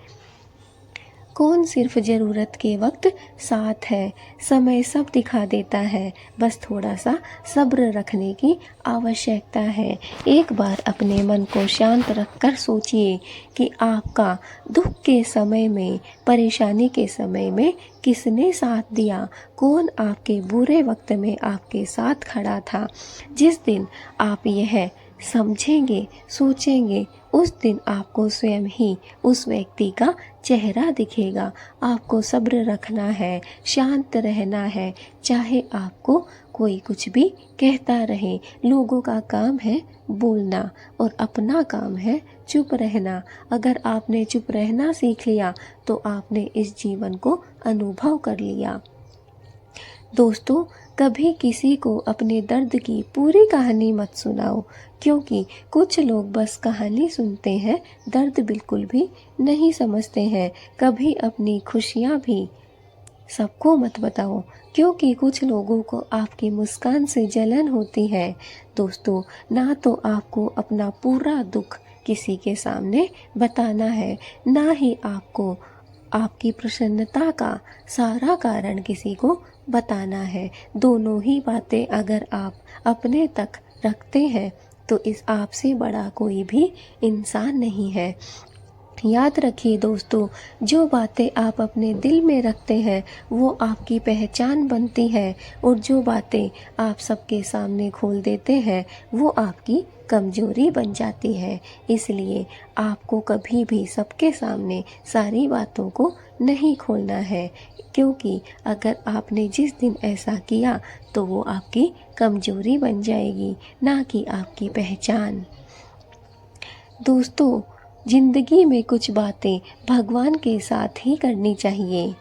कौन सिर्फ ज़रूरत के वक्त साथ है। समय सब दिखा देता है, बस थोड़ा सा सब्र रखने की आवश्यकता है। एक बार अपने मन को शांत रखकर सोचिए कि आपका दुख के समय में, परेशानी के समय में किसने साथ दिया। कौन आपके बुरे वक्त में आपके साथ खड़ा था। जिस दिन आप यह समझेंगे, सोचेंगे, उस दिन आपको स्वयं ही उस व्यक्ति का चेहरा दिखेगा। आपको सब्र रखना है, शांत रहना है, चाहे आपको कोई कुछ भी कहता रहे। लोगों का काम है बोलना और अपना काम है चुप रहना। अगर आपने चुप रहना सीख लिया तो आपने इस जीवन को अनुभव कर लिया। दोस्तों, कभी किसी को अपने दर्द की पूरी कहानी मत सुनाओ, क्योंकि कुछ लोग बस कहानी सुनते हैं, दर्द बिल्कुल भी नहीं समझते हैं। कभी अपनी खुशियाँ भी सबको मत बताओ, क्योंकि कुछ लोगों को आपकी मुस्कान से जलन होती है। दोस्तों, ना तो आपको अपना पूरा दुख किसी के सामने बताना है, ना ही आपको आपकी प्रसन्नता का सारा कारण किसी को बताना है। दोनों ही बातें अगर आप अपने तक रखते हैं तो इस आपसे बड़ा कोई भी इंसान नहीं है। याद रखिए दोस्तों, जो बातें आप अपने दिल में रखते हैं वो आपकी पहचान बनती है, और जो बातें आप सबके सामने खोल देते हैं वो आपकी कमजोरी बन जाती है। इसलिए आपको कभी भी सबके सामने सारी बातों को नहीं खोलना है, क्योंकि अगर आपने जिस दिन ऐसा किया तो वो आपकी कमजोरी बन जाएगी, ना कि आपकी पहचान। दोस्तों, जिंदगी में कुछ बातें भगवान के साथ ही करनी चाहिए,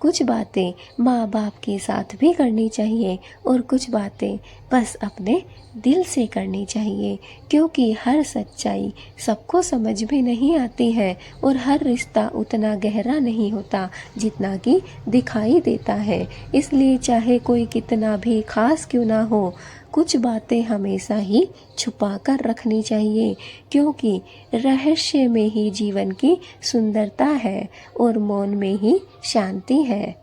कुछ बातें माँ बाप के साथ भी करनी चाहिए, और कुछ बातें बस अपने दिल से करनी चाहिए, क्योंकि हर सच्चाई सबको समझ में नहीं आती है और हर रिश्ता उतना गहरा नहीं होता जितना कि दिखाई देता है। इसलिए चाहे कोई कितना भी खास क्यों ना हो, कुछ बातें हमेशा ही छुपा कर रखनी चाहिए, क्योंकि रहस्य में ही जीवन की सुंदरता है और मौन में ही शांति है।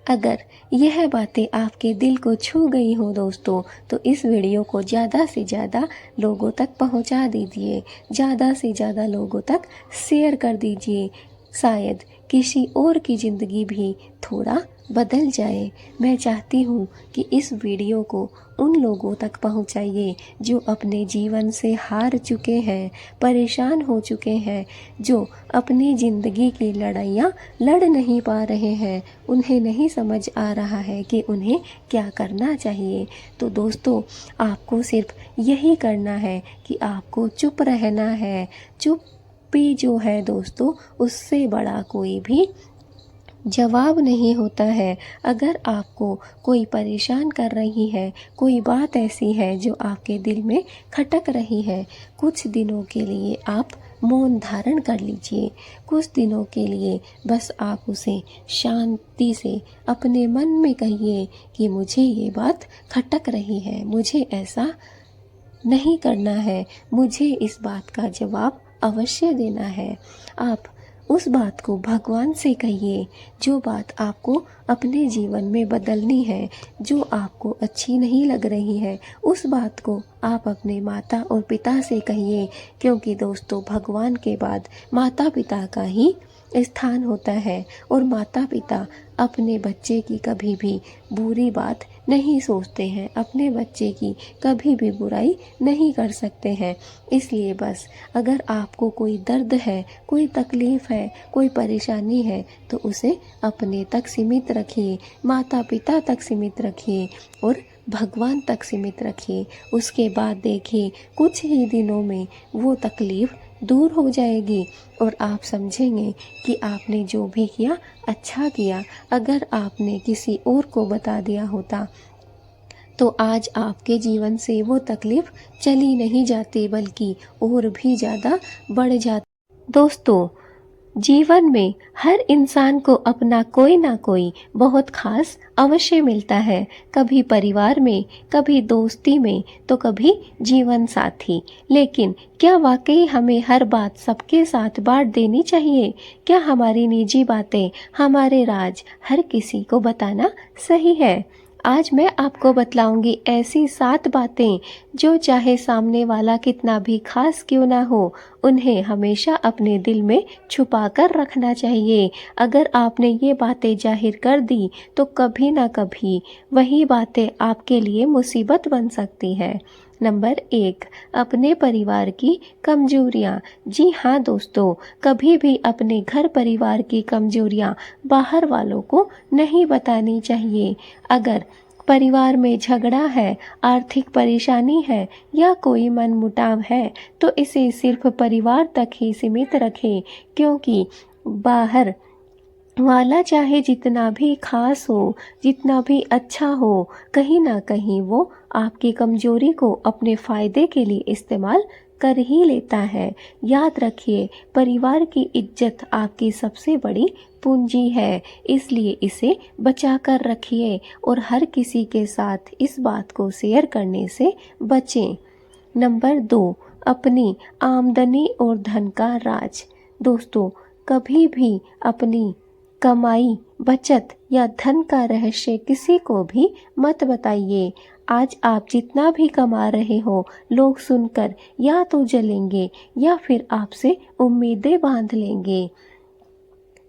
अगर यह बातें आपके दिल को छू गई हो दोस्तों, तो इस वीडियो को ज़्यादा से ज़्यादा लोगों तक पहुंचा दीजिए, ज़्यादा से ज़्यादा लोगों तक शेयर कर दीजिए। शायद किसी और की ज़िंदगी भी थोड़ा बदल जाए। मैं चाहती हूँ कि इस वीडियो को उन लोगों तक पहुँचाइए जो अपने जीवन से हार चुके हैं, परेशान हो चुके हैं, जो अपनी ज़िंदगी की लड़ाइयाँ लड़ नहीं पा रहे हैं। उन्हें नहीं समझ आ रहा है कि उन्हें क्या करना चाहिए। तो दोस्तों, आपको सिर्फ यही करना है कि आपको चुप रहना है। चुप्पी जो है दोस्तों, उससे बड़ा कोई भी जवाब नहीं होता है। अगर आपको कोई परेशान कर रही है, कोई बात ऐसी है जो आपके दिल में खटक रही है, कुछ दिनों के लिए आप मौन धारण कर लीजिए। कुछ दिनों के लिए बस आप उसे शांति से अपने मन में कहिए कि मुझे ये बात खटक रही है, मुझे ऐसा नहीं करना है, मुझे इस बात का जवाब अवश्य देना है। आप उस बात को भगवान से कहिए, जो बात आपको अपने जीवन में बदलनी है, जो आपको अच्छी नहीं लग रही है, उस बात को आप अपने माता और पिता से कहिए, क्योंकि दोस्तों, भगवान के बाद माता पिता का ही स्थान होता है, और माता पिता अपने बच्चे की कभी भी बुरी बात नहीं सोचते हैं, अपने बच्चे की कभी भी बुराई नहीं कर सकते हैं। इसलिए बस अगर आपको कोई दर्द है, कोई तकलीफ़ है, कोई परेशानी है, तो उसे अपने तक सीमित रखिए, माता पिता तक सीमित रखिए और भगवान तक सीमित रखिए। उसके बाद देखिए, कुछ ही दिनों में वो तकलीफ़ दूर हो जाएगी और आप समझेंगे कि आपने जो भी किया अच्छा किया। अगर आपने किसी और को बता दिया होता तो आज आपके जीवन से वो तकलीफ चली नहीं जाती, बल्कि और भी ज़्यादा बढ़ जाती। दोस्तों, जीवन में हर इंसान को अपना कोई ना कोई बहुत खास अवश्य मिलता है, कभी परिवार में, कभी दोस्ती में, तो कभी जीवन साथी। लेकिन क्या वाकई हमें हर बात सबके साथ बांट देनी चाहिए? क्या हमारी निजी बातें, हमारे राज हर किसी को बताना सही है? आज मैं आपको बतलाऊंगी ऐसी 7 बातें जो चाहे सामने वाला कितना भी खास क्यों ना हो, उन्हें हमेशा अपने दिल में छुपा कर रखना चाहिए। अगर आपने ये बातें जाहिर कर दी तो कभी ना कभी वही बातें आपके लिए मुसीबत बन सकती है। नंबर 1, अपने परिवार की कमजोरियाँ। जी हाँ दोस्तों, कभी भी अपने घर परिवार की कमजोरियाँ बाहर वालों को नहीं बतानी चाहिए। अगर परिवार में झगड़ा है, आर्थिक परेशानी है या कोई मनमुटाव है तो इसे सिर्फ परिवार तक ही सीमित रखें, क्योंकि बाहर वाला चाहे जितना भी खास हो, जितना भी अच्छा हो, कहीं ना कहीं वो आपकी कमजोरी को अपने फायदे के लिए इस्तेमाल कर ही लेता है। याद रखिए, परिवार की इज्जत आपकी सबसे बड़ी पूंजी है, इसलिए इसे बचा कर रखिए और हर किसी के साथ इस बात को शेयर करने से बचें। नंबर 2, अपनी आमदनी और धन का राज। दोस्तों, कभी भी अपनी कमाई, बचत या धन का रहस्य किसी को भी मत बताइए। आज आप जितना भी कमा रहे हो, लोग सुनकर या तो जलेंगे या फिर आपसे उम्मीदें बांध लेंगे।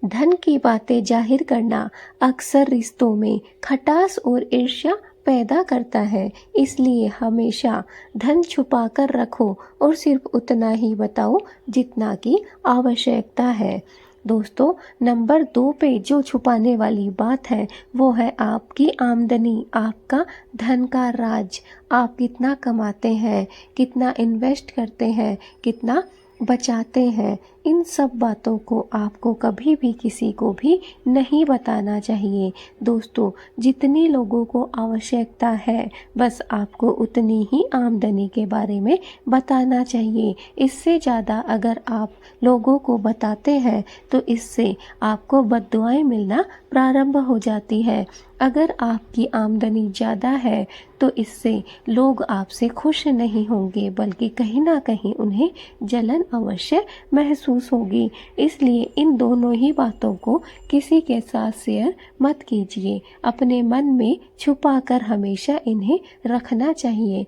धन की बातें जाहिर करना अक्सर रिश्तों में खटास और ईर्ष्या पैदा करता है, इसलिए हमेशा धन छुपा कर रखो और सिर्फ उतना ही बताओ जितना की आवश्यकता है। दोस्तों, नंबर 2 पे जो छुपाने वाली बात है वो है आपकी आमदनी, आपका धन का राज। आप कितना कमाते हैं, कितना इन्वेस्ट करते हैं, कितना बचाते हैं, इन सब बातों को आपको कभी भी किसी को भी नहीं बताना चाहिए। दोस्तों, जितनी लोगों को आवश्यकता है बस आपको उतनी ही आमदनी के बारे में बताना चाहिए। इससे ज़्यादा अगर आप लोगों को बताते हैं तो इससे आपको बद्दुआएं मिलना प्रारंभ हो जाती है। अगर आपकी आमदनी ज़्यादा है तो इससे लोग आपसे खुश नहीं होंगे, बल्कि कहीं ना कहीं उन्हें जलन अवश्य महसूस होगी। इसलिए इन दोनों ही बातों को किसी के साथ शेयर मत कीजिए, अपने मन में छुपा कर हमेशा इन्हें रखना चाहिए।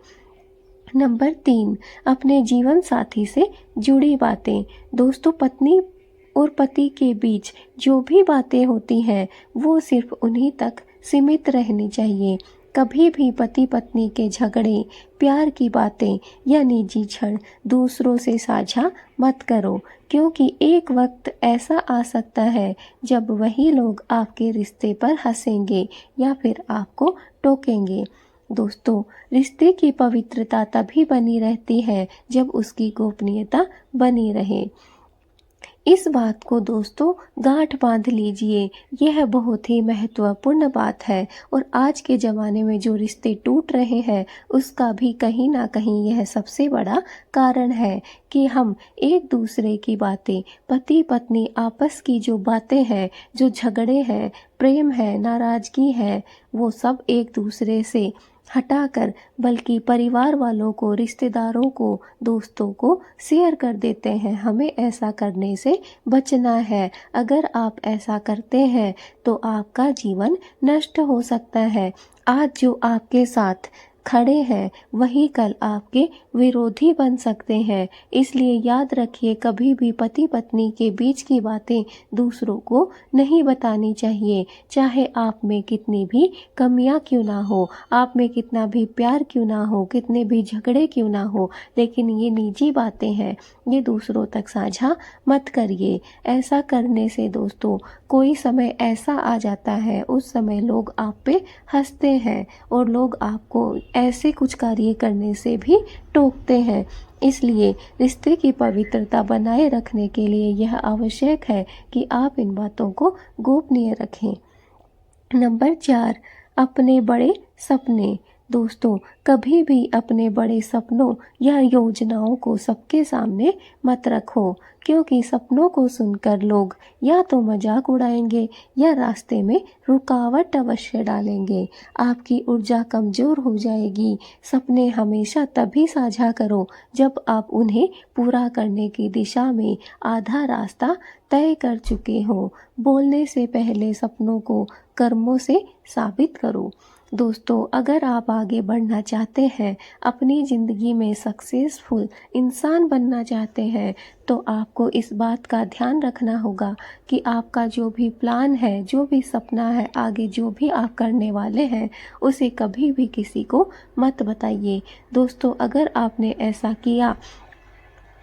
नंबर 3, अपने जीवन साथी से जुड़ी बातें। दोस्तों, पत्नी और पति के बीच जो भी बातें होती हैं वो सिर्फ उन्हीं तक सीमित रहनी चाहिए। कभी भी पति पत्नी के झगड़े, प्यार की बातें या निजी क्षण दूसरों से साझा मत करो, क्योंकि एक वक्त ऐसा आ सकता है जब वही लोग आपके रिश्ते पर हंसेंगे या फिर आपको टोकेंगे। दोस्तों, रिश्ते की पवित्रता तभी बनी रहती है जब उसकी गोपनीयता बनी रहे। इस बात को दोस्तों गांठ बांध लीजिए, यह बहुत ही महत्वपूर्ण बात है और आज के ज़माने में जो रिश्ते टूट रहे हैं उसका भी कहीं ना कहीं यह सबसे बड़ा कारण है कि हम एक दूसरे की बातें, पति पत्नी आपस की जो बातें हैं, जो झगड़े हैं, प्रेम है, नाराज़गी है, वो सब एक दूसरे से हटाकर बल्कि परिवार वालों को, रिश्तेदारों को, दोस्तों को शेयर कर देते हैं। हमें ऐसा करने से बचना है। अगर आप ऐसा करते हैं तो आपका जीवन नष्ट हो सकता है। आज जो आपके साथ खड़े हैं वही कल आपके विरोधी बन सकते हैं। इसलिए याद रखिए, कभी भी पति पत्नी के बीच की बातें दूसरों को नहीं बतानी चाहिए, चाहे आप में कितनी भी कमियां क्यों ना हो, आप में कितना भी प्यार क्यों ना हो, कितने भी झगड़े क्यों ना हो, लेकिन ये निजी बातें हैं, ये दूसरों तक साझा मत करिए। ऐसा करने से दोस्तों कोई समय ऐसा आ जाता है, उस समय लोग आप पे हंसते हैं और लोग आपको ऐसे कुछ कार्य करने से भी टोकते हैं। इसलिए रिश्ते की पवित्रता बनाए रखने के लिए यह आवश्यक है कि आप इन बातों को गोपनीय रखें। नंबर 4, अपने बड़े सपने। दोस्तों, कभी भी अपने बड़े सपनों या योजनाओं को सबके सामने मत रखो, क्योंकि सपनों को सुनकर लोग या तो मजाक उड़ाएंगे या रास्ते में रुकावट अवश्य डालेंगे। आपकी ऊर्जा कमजोर हो जाएगी। सपने हमेशा तभी साझा करो जब आप उन्हें पूरा करने की दिशा में आधा रास्ता तय कर चुके हो। बोलने से पहले सपनों को कर्मों से साबित करो। दोस्तों, अगर आप आगे बढ़ना चाहते हैं, अपनी ज़िंदगी में सक्सेसफुल इंसान बनना चाहते हैं, तो आपको इस बात का ध्यान रखना होगा कि आपका जो भी प्लान है, जो भी सपना है, आगे जो भी आप करने वाले हैं, उसे कभी भी किसी को मत बताइए। दोस्तों, अगर आपने ऐसा किया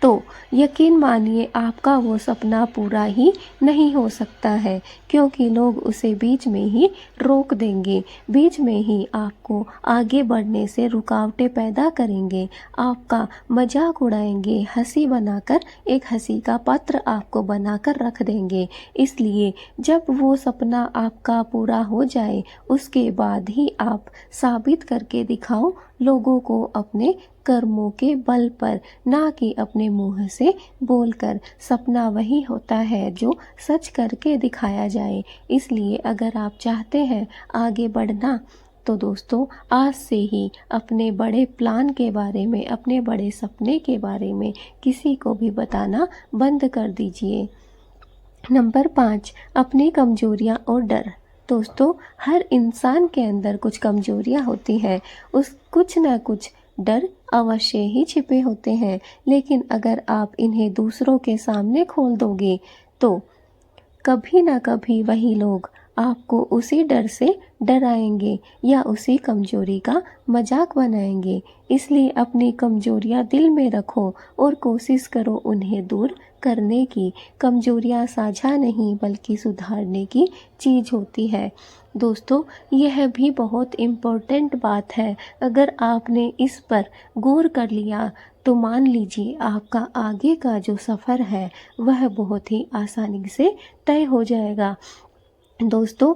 तो यकीन मानिए आपका वो सपना पूरा ही नहीं हो सकता है, क्योंकि लोग उसे बीच में ही रोक देंगे, बीच में ही आपको आगे बढ़ने से रुकावटें पैदा करेंगे, आपका मजाक उड़ाएंगे, हंसी बनाकर एक हंसी का पात्र आपको बनाकर रख देंगे। इसलिए जब वो सपना आपका पूरा हो जाए, उसके बाद ही आप साबित करके दिखाओ लोगों को अपने कर्मों के बल पर, ना कि अपने मुंह से बोलकर। सपना वही होता है जो सच करके दिखाया जाए। इसलिए अगर आप चाहते हैं आगे बढ़ना, तो दोस्तों आज से ही अपने बड़े प्लान के बारे में, अपने बड़े सपने के बारे में किसी को भी बताना बंद कर दीजिए। नंबर 5, अपनी कमजोरियां और डर। दोस्तों, हर इंसान के अंदर कुछ कमजोरियां होती हैं, उस कुछ ना कुछ डर अवश्य ही छिपे होते हैं, लेकिन अगर आप इन्हें दूसरों के सामने खोल दोगे तो कभी ना कभी वही लोग आपको उसी डर से डराएंगे या उसी कमजोरी का मजाक बनाएंगे। इसलिए अपनी कमजोरियां दिल में रखो और कोशिश करो उन्हें दूर करने की। कमजोरियां साझा नहीं बल्कि सुधारने की चीज होती है। दोस्तों, यह भी बहुत इम्पोर्टेंट बात है। अगर आपने इस पर गौर कर लिया तो मान लीजिए आपका आगे का जो सफ़र है वह बहुत ही आसानी से तय हो जाएगा। दोस्तों,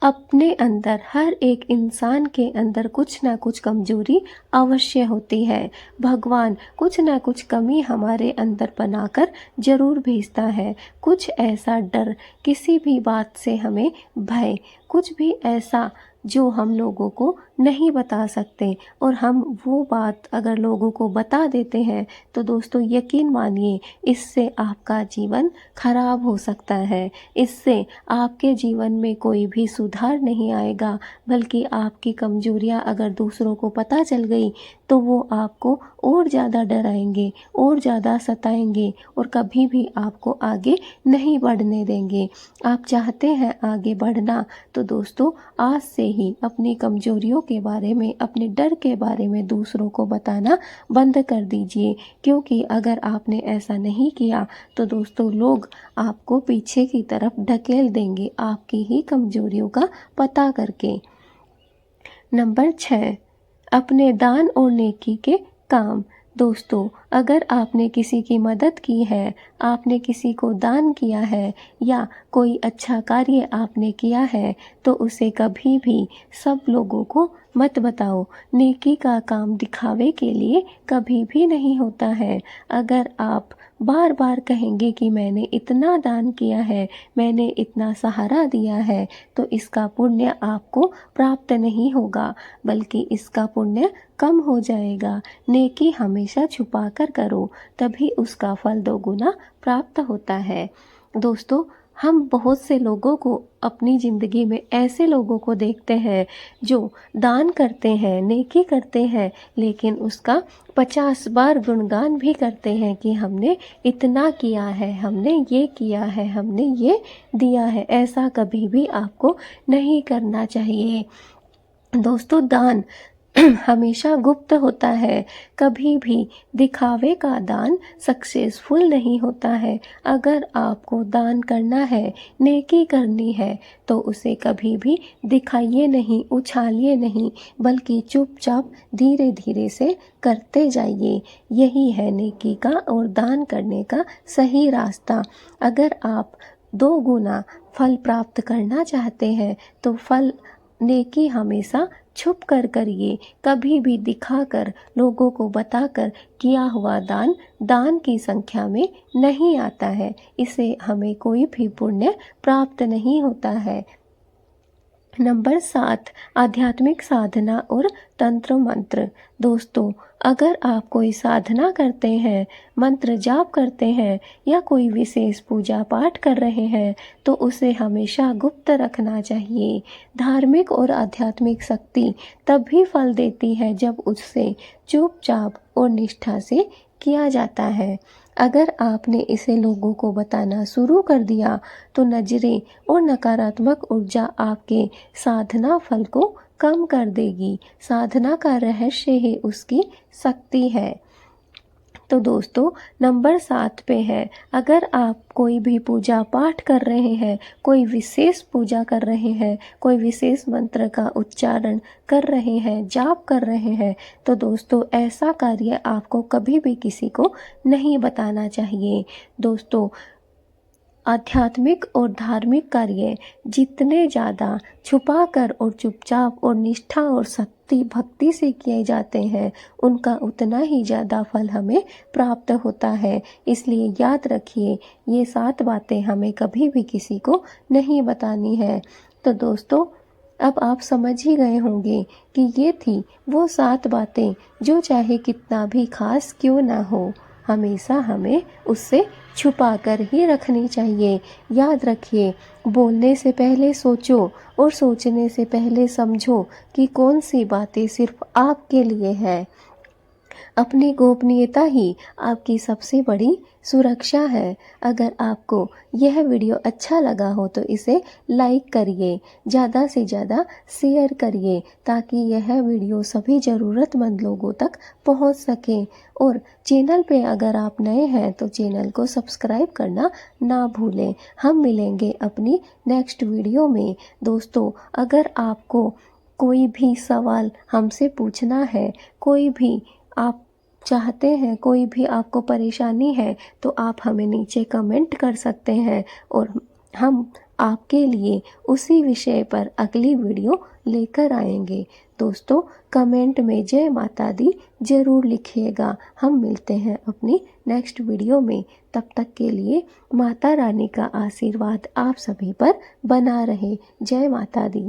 अपने अंदर, हर एक इंसान के अंदर कुछ ना कुछ कमजोरी अवश्य होती है। भगवान कुछ ना कुछ कमी हमारे अंदर बनाकर जरूर भेजता है। कुछ ऐसा डर, किसी भी बात से हमें भय, कुछ भी ऐसा जो हम लोगों को नहीं बता सकते, और हम वो बात अगर लोगों को बता देते हैं तो दोस्तों यकीन मानिए इससे आपका जीवन खराब हो सकता है। इससे आपके जीवन में कोई भी सुधार नहीं आएगा, बल्कि आपकी कमजोरियां अगर दूसरों को पता चल गई तो वो आपको और ज़्यादा डराएंगे, और ज़्यादा सताएंगे, और कभी भी आपको आगे नहीं बढ़ने देंगे। आप चाहते हैं आगे बढ़ना, तो दोस्तों आज से ही अपनी कमजोरियों के बारे में, अपने डर के बारे में दूसरों को बताना बंद कर दीजिए, क्योंकि अगर आपने ऐसा नहीं किया तो दोस्तों लोग आपको पीछे की तरफ ढकेल देंगे आपकी ही कमजोरियों का पता करके। नंबर 6, अपने दान और नेकी के काम। दोस्तों, अगर आपने किसी की मदद की है, आपने किसी को दान किया है या कोई अच्छा कार्य आपने किया है, तो उसे कभी भी सब लोगों को मत बताओ। नेकी का काम दिखावे के लिए कभी भी नहीं होता है। अगर आप बार बार कहेंगे कि मैंने इतना दान किया है, मैंने इतना सहारा दिया है, तो इसका पुण्य आपको प्राप्त नहीं होगा, बल्कि इसका पुण्य कम हो जाएगा। नेकी हमेशा छुपा कर करो, तभी उसका फल दोगुना प्राप्त होता है। दोस्तों, हम बहुत से लोगों को अपनी ज़िंदगी में, ऐसे लोगों को देखते हैं जो दान करते हैं, नेकी करते हैं, लेकिन उसका 50 बार गुणगान भी करते हैं कि हमने इतना किया है, हमने ये किया है, हमने ये दिया है। ऐसा कभी भी आपको नहीं करना चाहिए। दोस्तों, दान हमेशा गुप्त होता है, कभी भी दिखावे का दान सक्सेसफुल नहीं होता है। अगर आपको दान करना है, नेकी करनी है, तो उसे कभी भी दिखाइए नहीं, उछालिए नहीं, बल्कि चुपचाप धीरे धीरे से करते जाइए। यही है नेकी का और दान करने का सही रास्ता। अगर आप 2 गुना फल प्राप्त करना चाहते हैं तो फल, नेकी हमेशा छुप कर करिए, कभी भी दिखाकर, लोगों को बताकर किया हुआ दान दान की संख्या में नहीं आता है। इससे हमें कोई भी पुण्य प्राप्त नहीं होता है। नंबर 7, आध्यात्मिक साधना और तंत्र मंत्र। दोस्तों, अगर आप कोई साधना करते हैं, मंत्र जाप करते हैं या कोई विशेष पूजा पाठ कर रहे हैं तो उसे हमेशा गुप्त रखना चाहिए। धार्मिक और आध्यात्मिक शक्ति तब भी फल देती है जब उससे चुपचाप और निष्ठा से किया जाता है। अगर आपने इसे लोगों को बताना शुरू कर दिया तो नजरें और नकारात्मक ऊर्जा आपके साधना फल को कम कर देगी। साधना का रहस्य ही उसकी शक्ति है। तो दोस्तों, नंबर 7 पे है, अगर आप कोई भी पूजा पाठ कर रहे हैं, कोई विशेष पूजा कर रहे हैं, कोई विशेष मंत्र का उच्चारण कर रहे हैं, जाप कर रहे हैं, तो दोस्तों ऐसा कार्य आपको कभी भी किसी को नहीं बताना चाहिए। दोस्तों, आध्यात्मिक और धार्मिक कार्य जितने ज़्यादा छुपाकर और चुपचाप और निष्ठा और शक्ति भक्ति से किए जाते हैं, उनका उतना ही ज़्यादा फल हमें प्राप्त होता है। इसलिए याद रखिए, ये 7 बातें हमें कभी भी किसी को नहीं बतानी है। तो दोस्तों, अब आप समझ ही गए होंगे कि ये थी वो 7 बातें जो चाहे कितना भी खास क्यों ना हो, हमेशा हमें उससे छुपा कर ही रखनी चाहिए। याद रखिए, बोलने से पहले सोचो और सोचने से पहले समझो कि कौन सी बातें सिर्फ आपके लिए है। अपनी गोपनीयता ही आपकी सबसे बड़ी सुरक्षा है। अगर आपको यह वीडियो अच्छा लगा हो तो इसे लाइक करिए, ज़्यादा से ज़्यादा शेयर करिए ताकि यह वीडियो सभी ज़रूरतमंद लोगों तक पहुंच सके। और चैनल पे अगर आप नए हैं तो चैनल को सब्सक्राइब करना ना भूलें। हम मिलेंगे अपनी नेक्स्ट वीडियो में। दोस्तों, अगर आपको कोई भी सवाल हमसे पूछना है, कोई भी आप चाहते हैं, कोई भी आपको परेशानी है तो आप हमें नीचे कमेंट कर सकते हैं और हम आपके लिए उसी विषय पर अगली वीडियो लेकर आएंगे। दोस्तों, कमेंट में जय माता दी जरूर लिखिएगा। हम मिलते हैं अपनी नेक्स्ट वीडियो में। तब तक के लिए माता रानी का आशीर्वाद आप सभी पर बना रहे। जय माता दी।